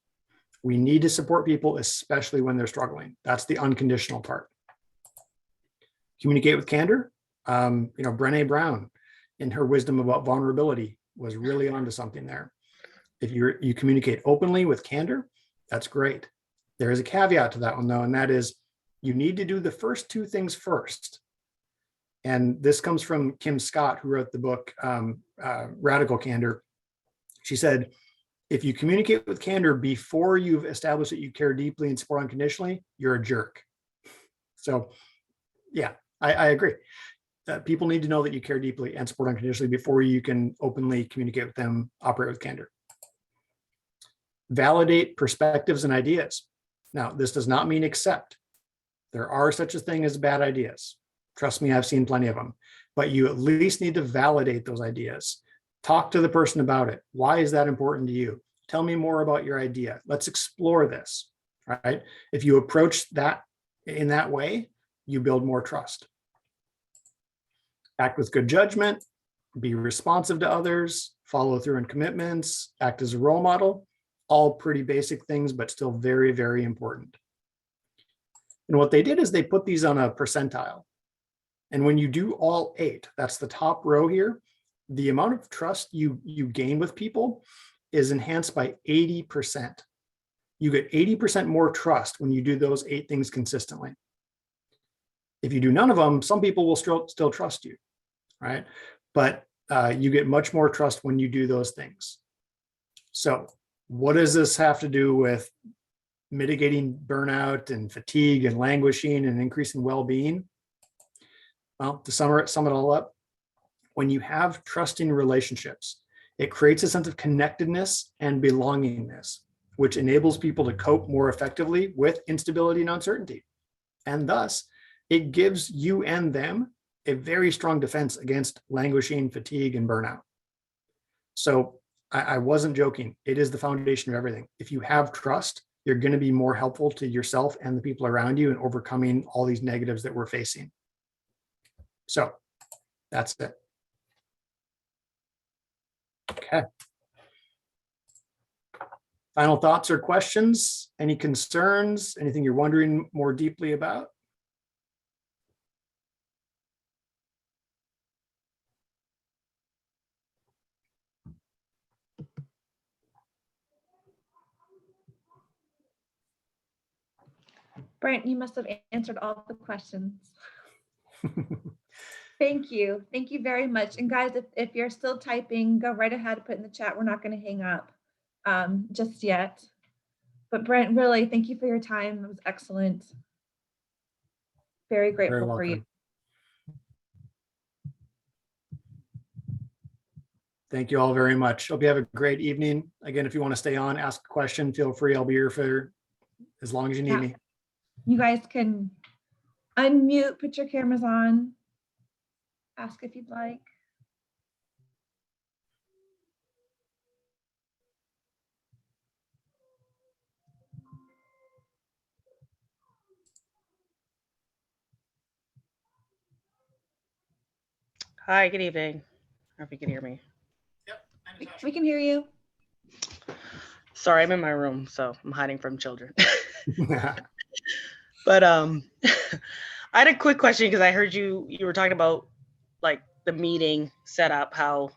We need to support people, especially when they're struggling. That's the unconditional part. Communicate with candor. Brené Brown, in her wisdom about vulnerability, was really onto something there. If you communicate openly with candor, that's great. There is a caveat to that one though, and that is you need to do the first two things first. And this comes from Kim Scott, who wrote the book Radical Candor. She said, if you communicate with candor before you've established that you care deeply and support unconditionally, you're a jerk. So yeah, I agree. People need to know that you care deeply and support unconditionally before you can openly communicate with them, operate with candor. Validate perspectives and ideas. Now, this does not mean accept. There are such a thing as bad ideas. Trust me, I've seen plenty of them, but you at least need to validate those ideas. Talk to the person about it. Why is that important to you? Tell me more about your idea. Let's explore this, right? If you approach that in that way, you build more trust. Act with good judgment, be responsive to others, follow through on commitments, act as a role model, all pretty basic things, but still very, very important. And what they did is they put these on a percentile. And when you do all 8, that's the top row here, the amount of trust you gain with people is enhanced by 80%. You get 80% more trust when you do those 8 things consistently. If you do none of them, some people will still trust you, right? But you get much more trust when you do those things. So what does this have to do with mitigating burnout and fatigue and languishing and increasing well-being? Well, to sum it all up, when you have trusting relationships, it creates a sense of connectedness and belongingness, which enables people to cope more effectively with instability and uncertainty. And thus, it gives you and them a very strong defense against languishing, fatigue, and burnout. So I wasn't joking. It is the foundation of everything. If you have trust, you're going to be more helpful to yourself and the people around you in overcoming all these negatives that we're facing. So that's it. Okay. Final thoughts or questions? Any concerns? Anything you're wondering more deeply about? Brent, you must have answered all the questions. Thank you. Thank you very much. And guys, if you're still typing, go right ahead, put in the chat. We're not going to hang up just yet. But Brent, really, thank you for your time. It was excellent. Very grateful for you. Thank you all very much. Hope you have a great evening. Again, if you want to stay on, ask a question, feel free. I'll be here for as long as you need me. You guys can unmute, put your cameras on, ask if you'd like. Hi, good evening. I hope you can hear me. Yep. We can hear you. Sorry, I'm in my room, so I'm hiding from children. But I had a quick question because I heard you were talking about like the meeting setup, how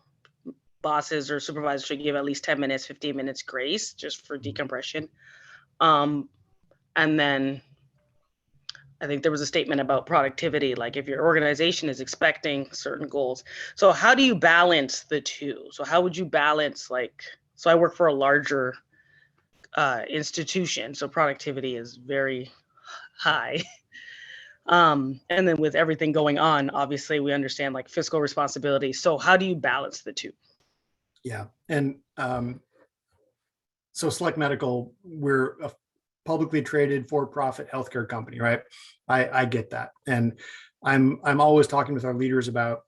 bosses or supervisors should give at least 10 minutes, 15 minutes grace just for decompression. And then I think there was a statement about productivity, like if your organization is expecting certain goals. So how do you balance the two? So how would you balance, like, so I work for a larger institution, so productivity is very high. And then with everything going on, obviously we understand like fiscal responsibility. So how do you balance the two? Yeah. And so Select Medical, we're a publicly traded for-profit healthcare company, right? I get that. And I'm always talking with our leaders about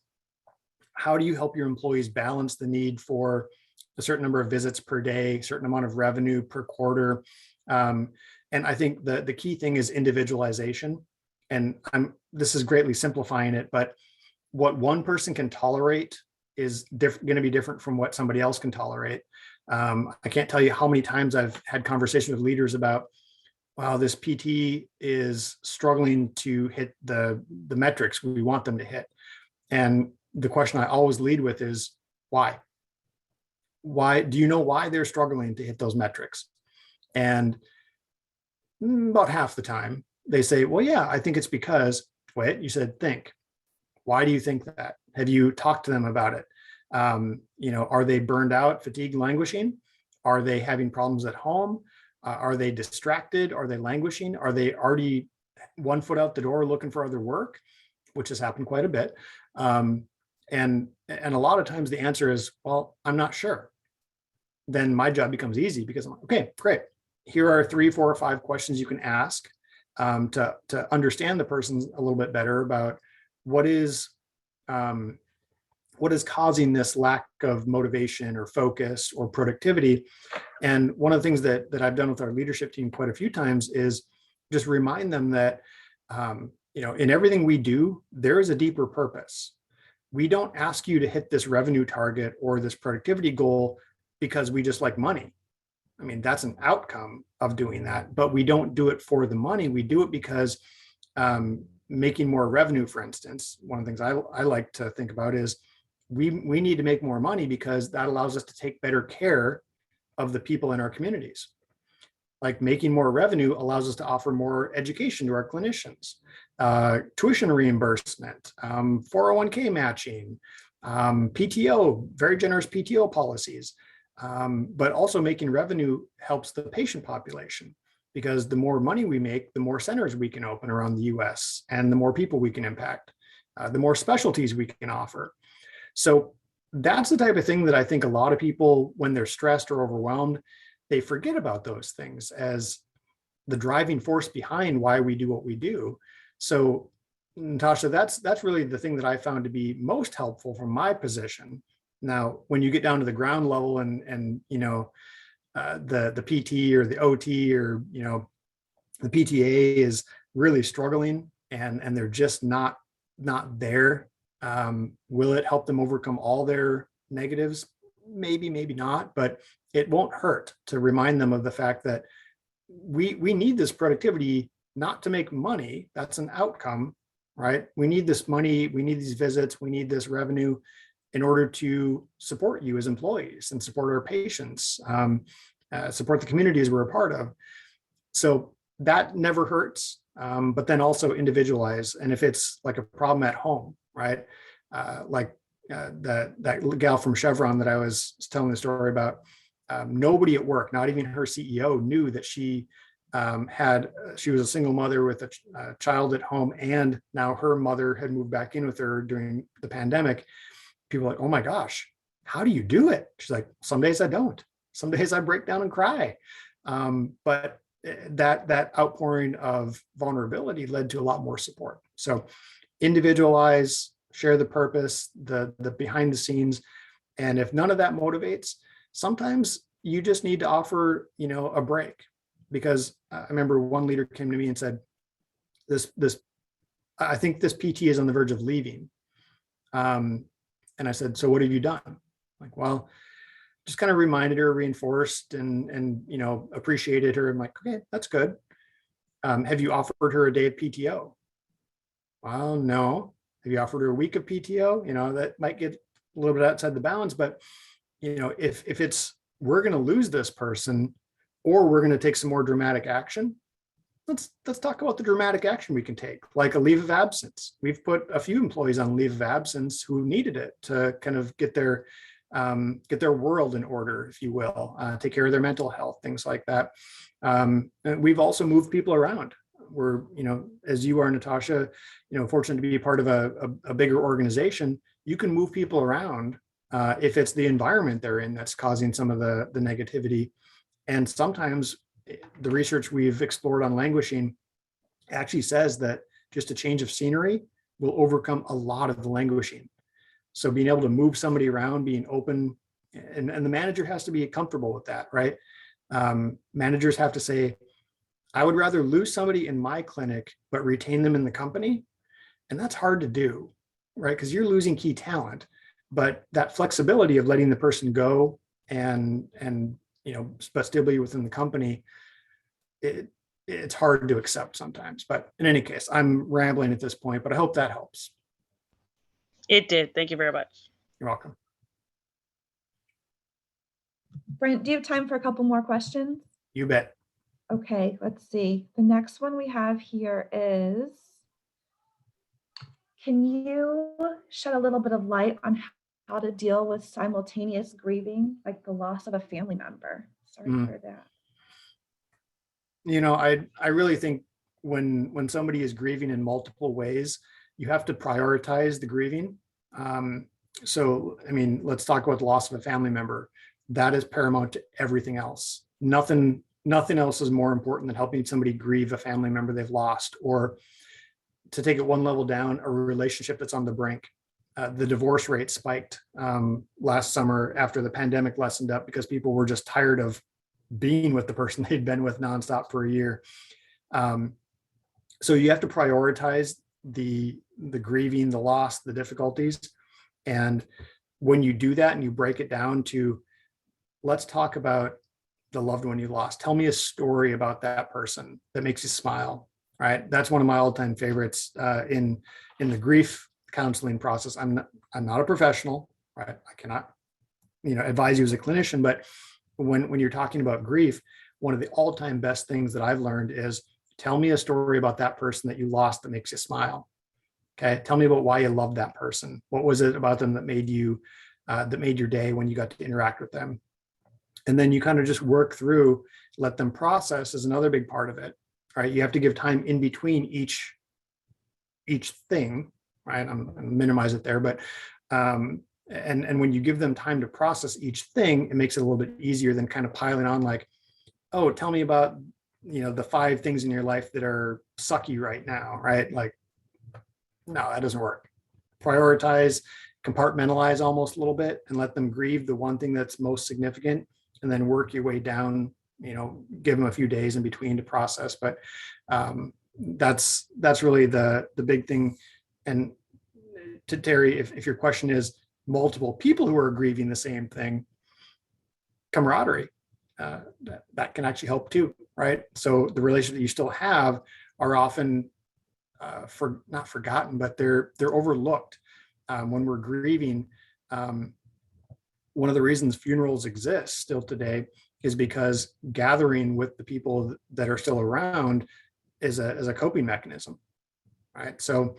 how do you help your employees balance the need for a certain number of visits per day, certain amount of revenue per quarter. And I think the key thing is individualization. And this is greatly simplifying it, but what one person can tolerate is going to be different from what somebody else can tolerate. I can't tell you how many times I've had conversations with leaders about, wow, this PT is struggling to hit the metrics we want them to hit. And the question I always lead with is, why? why do you know why they're struggling to hit those metrics? And about half the time they say, well, yeah, I think it's because, wait, you said think. Why do you think that? Have you talked to them about it? Are they burned out, fatigued, languishing? Are they having problems at home? Are they distracted? Are they languishing? Are they already one foot out the door looking for other work, which has happened quite a bit? And a lot of times the answer is, well, I'm not sure. Then my job becomes easy because I'm like, okay, great. Here are 3, 4, or 5 questions you can ask to understand the person a little bit better about what is causing this lack of motivation or focus or productivity. And one of the things that I've done with our leadership team quite a few times is just remind them that in everything we do, there is a deeper purpose. We don't ask you to hit this revenue target or this productivity goal because we just like money. I mean, that's an outcome of doing that, but we don't do it for the money. We do it because making more revenue, for instance, one of the things I like to think about is we need to make more money because that allows us to take better care of the people in our communities. Like making more revenue allows us to offer more education to our clinicians, tuition reimbursement, 401k matching, PTO, very generous PTO policies. But also making revenue helps the patient population because the more money we make, the more centers we can open around the US and the more people we can impact, the more specialties we can offer. So that's the type of thing that I think a lot of people, when they're stressed or overwhelmed, they forget about those things as the driving force behind why we do what we do. So Natasha, that's really the thing that I found to be most helpful from my position. Now, when you get down to the ground level and the PT or the OT or the PTA is really struggling and they're just not there, will it help them overcome all their negatives? Maybe, maybe not, but it won't hurt to remind them of the fact that we need this productivity not to make money. That's an outcome, right? We need this money, we need these visits, we need this revenue in order to support you as employees and support our patients, support the communities we're a part of. So that never hurts, but then also individualize. And if it's like a problem at home, right? That gal from Chevron that I was telling the story about, nobody at work, not even her CEO, knew that she was a single mother with a child at home, and now her mother had moved back in with her during the pandemic. People are like, oh my gosh, how do you do it? She's like, some days I don't. Some days I break down and cry. But that outpouring of vulnerability led to a lot more support. So individualize, share the purpose, the behind the scenes. And if none of that motivates, sometimes you just need to offer, a break. Because I remember one leader came to me and said, I think this PT is on the verge of leaving. And I said, so what have you done? Like, well, just kind of reminded her, reinforced and appreciated her. I'm like, okay, that's good. Have you offered her a day of PTO? Well, no. Have you offered her a week of PTO? That might get a little bit outside the bounds, but if it's, we're going to lose this person or we're going to take some more dramatic action, let's talk about the dramatic action we can take, like a leave of absence. We've put a few employees on leave of absence who needed it to kind of get their world in order, if you will, take care of their mental health, things like that. And we've also moved people around. We're, as you are, Natasha, fortunate to be a part of a bigger organization. You can move people around if it's the environment they're in that's causing some of the negativity. And sometimes the research we've explored on languishing actually says that just a change of scenery will overcome a lot of the languishing. So being able to move somebody around, being open, and the manager has to be comfortable with that, right? Managers have to say, I would rather lose somebody in my clinic, but retain them in the company. And that's hard to do, right? Because you're losing key talent, but that flexibility of letting the person go and but still be within the company, it's hard to accept sometimes. But in any case, I'm rambling at this point, but I hope that helps. It did. Thank you very much. You're welcome. Brent, do you have time for a couple more questions? You bet. Okay, let's see. The next one we have here is, can you shed a little bit of light on how to deal with simultaneous grieving, like the loss of a family member? Sorry to hear that. You know, I really think when somebody is grieving in multiple ways, you have to prioritize the grieving. So, I mean, let's talk about the loss of a family member. That is paramount to everything else. Nothing else is more important than helping somebody grieve a family member they've lost, or to take it one level down, a relationship that's on the brink. The divorce rate spiked last summer after the pandemic lessened up because people were just tired of being with the person they'd been with nonstop for a year. So you have to prioritize the grieving, the loss, the difficulties. And when you do that and you break it down to, let's talk about the loved one you lost. Tell me a story about that person that makes you smile, right? That's one of my all-time favorites in the grief counseling process. I'm not a professional, right? I cannot, advise you as a clinician, but when you're talking about grief, one of the all-time best things that I've learned is, tell me a story about that person that you lost that makes you smile. Okay. Tell me about why you love that person. What was it about them that made your day when you got to interact with them? And then you kind of just work through, let them process is another big part of it, right? You have to give time in between each thing, right? I'm gonna minimize it there, but, and when you give them time to process each thing, it makes it a little bit easier than kind of piling on like, oh, tell me about, the 5 things in your life that are sucky right now, right? Like, no, that doesn't work. Prioritize, compartmentalize almost a little bit and let them grieve the one thing that's most significant, and then work your way down, give them a few days in between to process. But that's really the big thing. And to Terry, if your question is multiple people who are grieving the same thing, camaraderie, that can actually help too, right? So the relationship that you still have are often not forgotten, but they're overlooked when we're grieving. One of the reasons funerals exist still today is because gathering with the people that are still around is a coping mechanism, right? So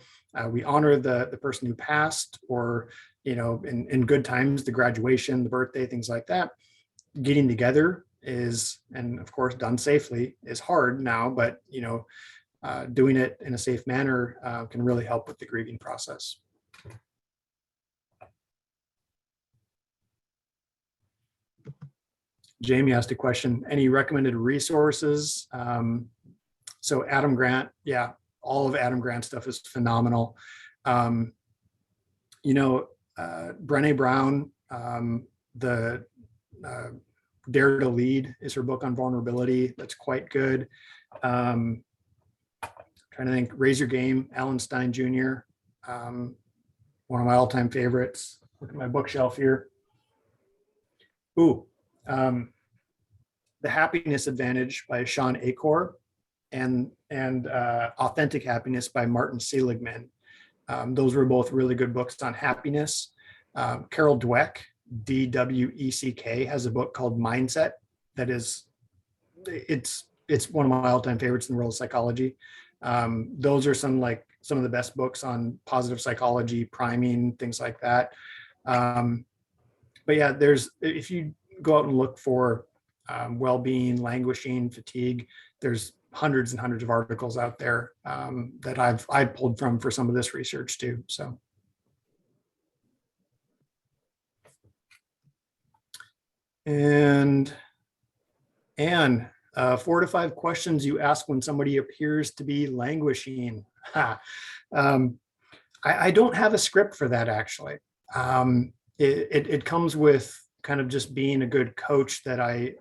we honor the person who passed, or in good times, the graduation, the birthday, things like that. Getting together is, and of course done safely, is hard now, but doing it in a safe manner can really help with the grieving process. Jamie asked a question, any recommended resources? So Adam Grant, yeah, all of Adam Grant's stuff is phenomenal. Brené Brown, the Dare to Lead is her book on vulnerability. That's quite good. Trying to think, Raise Your Game, Alan Stein Jr., one of my all-time favorites. Look at my bookshelf here. Ooh, The Happiness Advantage by Sean Achor, and Authentic Happiness by Martin Seligman. Those were both really good books on happiness. Carol Dweck, DWECK, has a book called Mindset that is, it's one of my all-time favorites in the world of psychology. Those are some of the best books on positive psychology, priming, things like that. But yeah, if you go out and look for well-being, languishing, fatigue, there's hundreds and hundreds of articles out there that I've pulled from for some of this research too. So. And 4 to 5 questions you ask when somebody appears to be languishing. I don't have a script for that, actually. It comes with kind of just being a good coach that I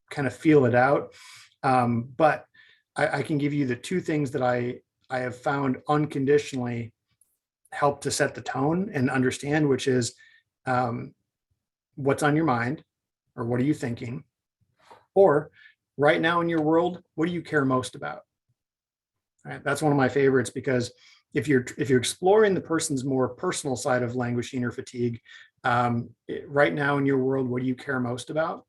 kind of feel it out. But I can give you the 2 things that I have found unconditionally help to set the tone and understand, which is what's on your mind, or what are you thinking? Or right now in your world, what do you care most about? Right? That's one of my favorites, because if you're exploring the person's more personal side of languishing or fatigue, right now in your world, what do you care most about?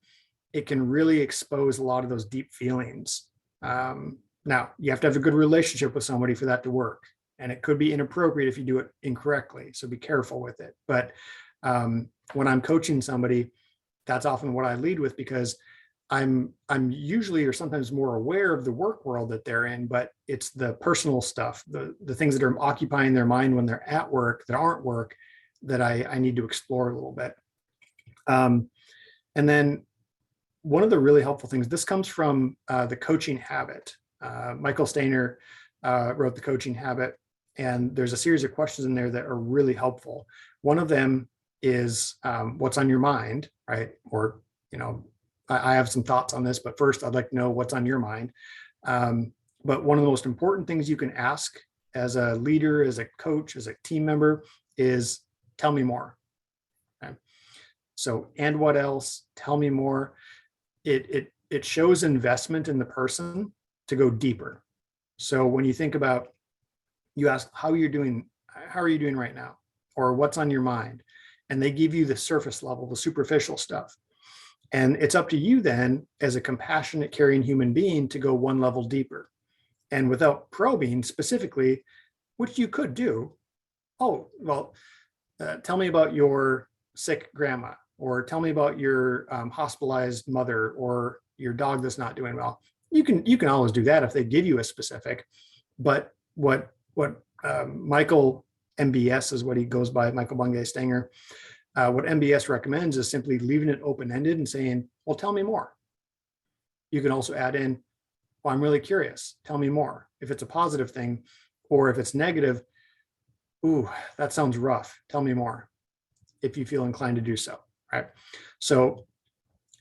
it can really expose a lot of those deep feelings. Now, you have to have a good relationship with somebody for that to work. And it could be inappropriate if you do it incorrectly. So be careful with it. But when I'm coaching somebody, that's often what I lead with, because I'm usually or sometimes more aware of the work world that they're in, but it's the personal stuff, the things that are occupying their mind when they're at work that aren't work, that I need to explore a little bit. And then one of the really helpful things, this comes from the Coaching Habit. Michael Stainer wrote the Coaching Habit, and there's a series of questions in there that are really helpful. One of them is what's on your mind, right? Or, I have some thoughts on this, but first I'd like to know what's on your mind. But one of the most important things you can ask as a leader, as a coach, as a team member is, tell me more. Okay. So, and what else? Tell me more. It shows investment in the person to go deeper. So when you think about, you ask, how are you doing right now? Or what's on your mind? And they give you the surface level, the superficial stuff. And it's up to you then, as a compassionate, caring human being, to go one level deeper. And without probing specifically, which you could do, oh, well, tell me about your sick grandma, or tell me about your hospitalized mother, or your dog that's not doing well. You can always do that if they give you a specific. But what Michael MBS is what he goes by, Michael Bungay Stenger. What MBS recommends is simply leaving it open-ended and saying, well, tell me more. You can also add in, well, I'm really curious, tell me more. If it's a positive thing, or if it's negative, ooh, that sounds rough, tell me more, if you feel inclined to do so, right? So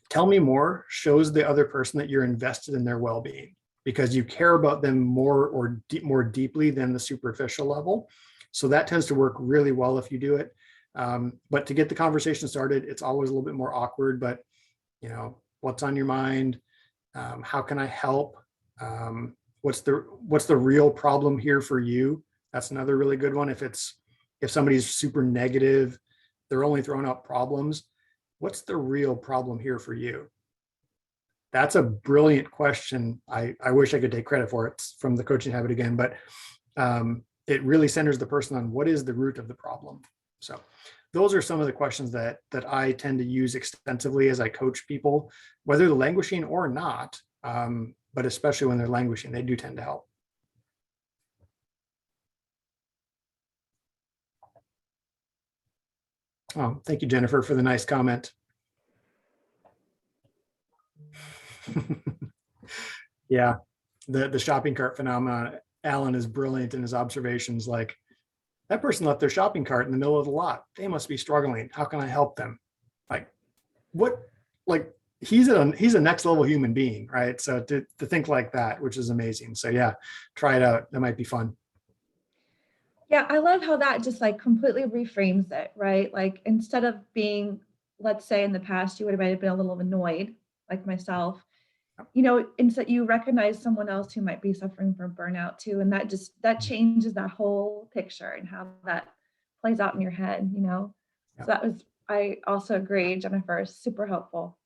tell me more shows the other person that you're invested in their well-being, because you care about them more deeply than the superficial level. So that tends to work really well if you do it. But to get the conversation started, it's always a little bit more awkward, but what's on your mind? How can I help? What's the real problem here for you? That's another really good one. If somebody's super negative, they're only throwing out problems. What's the real problem here for you? That's a brilliant question. I wish I could take credit for it. It's from the Coaching Habit again, but it really centers the person on what is the root of the problem. So those are some of the questions that I tend to use extensively as I coach people, whether they're languishing or not, but especially when they're languishing, they do tend to help. Oh, thank you, Jennifer, for the nice comment. Yeah, the shopping cart phenomenon. Alan is brilliant in his observations. Like, that person left their shopping cart in the middle of the lot. They must be struggling. How can I help them? Like, what? Like, he's a next level human being, right? So to think like that, which is amazing. So yeah, try it out. That might be fun. Yeah, I love how that just like completely reframes it, right? Like, instead of being, let's say in the past, you would have been a little annoyed, like myself, instead you recognize someone else who might be suffering from burnout too. And that changes that whole picture and how that plays out in your head, Yeah. So I also agree, Jennifer, super helpful.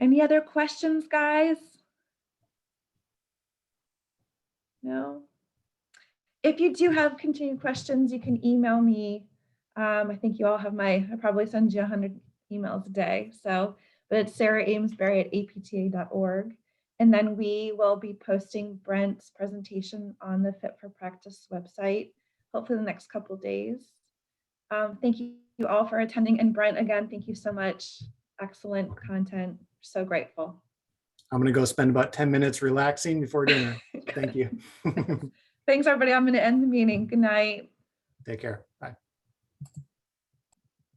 Any other questions, guys? No? If you do have continued questions, you can email me. I think you all have I probably send you 100 emails a day. So, but it's sarahamesbury@apta.org. And then we will be posting Brent's presentation on the Fit for Practice website, hopefully in the next couple of days. Thank you all for attending. And Brent, again, thank you so much. Excellent content. So grateful. I'm going to go spend about 10 minutes relaxing before dinner. Thank you. Thanks, everybody. I'm going to end the meeting. Good night. Take care. Bye.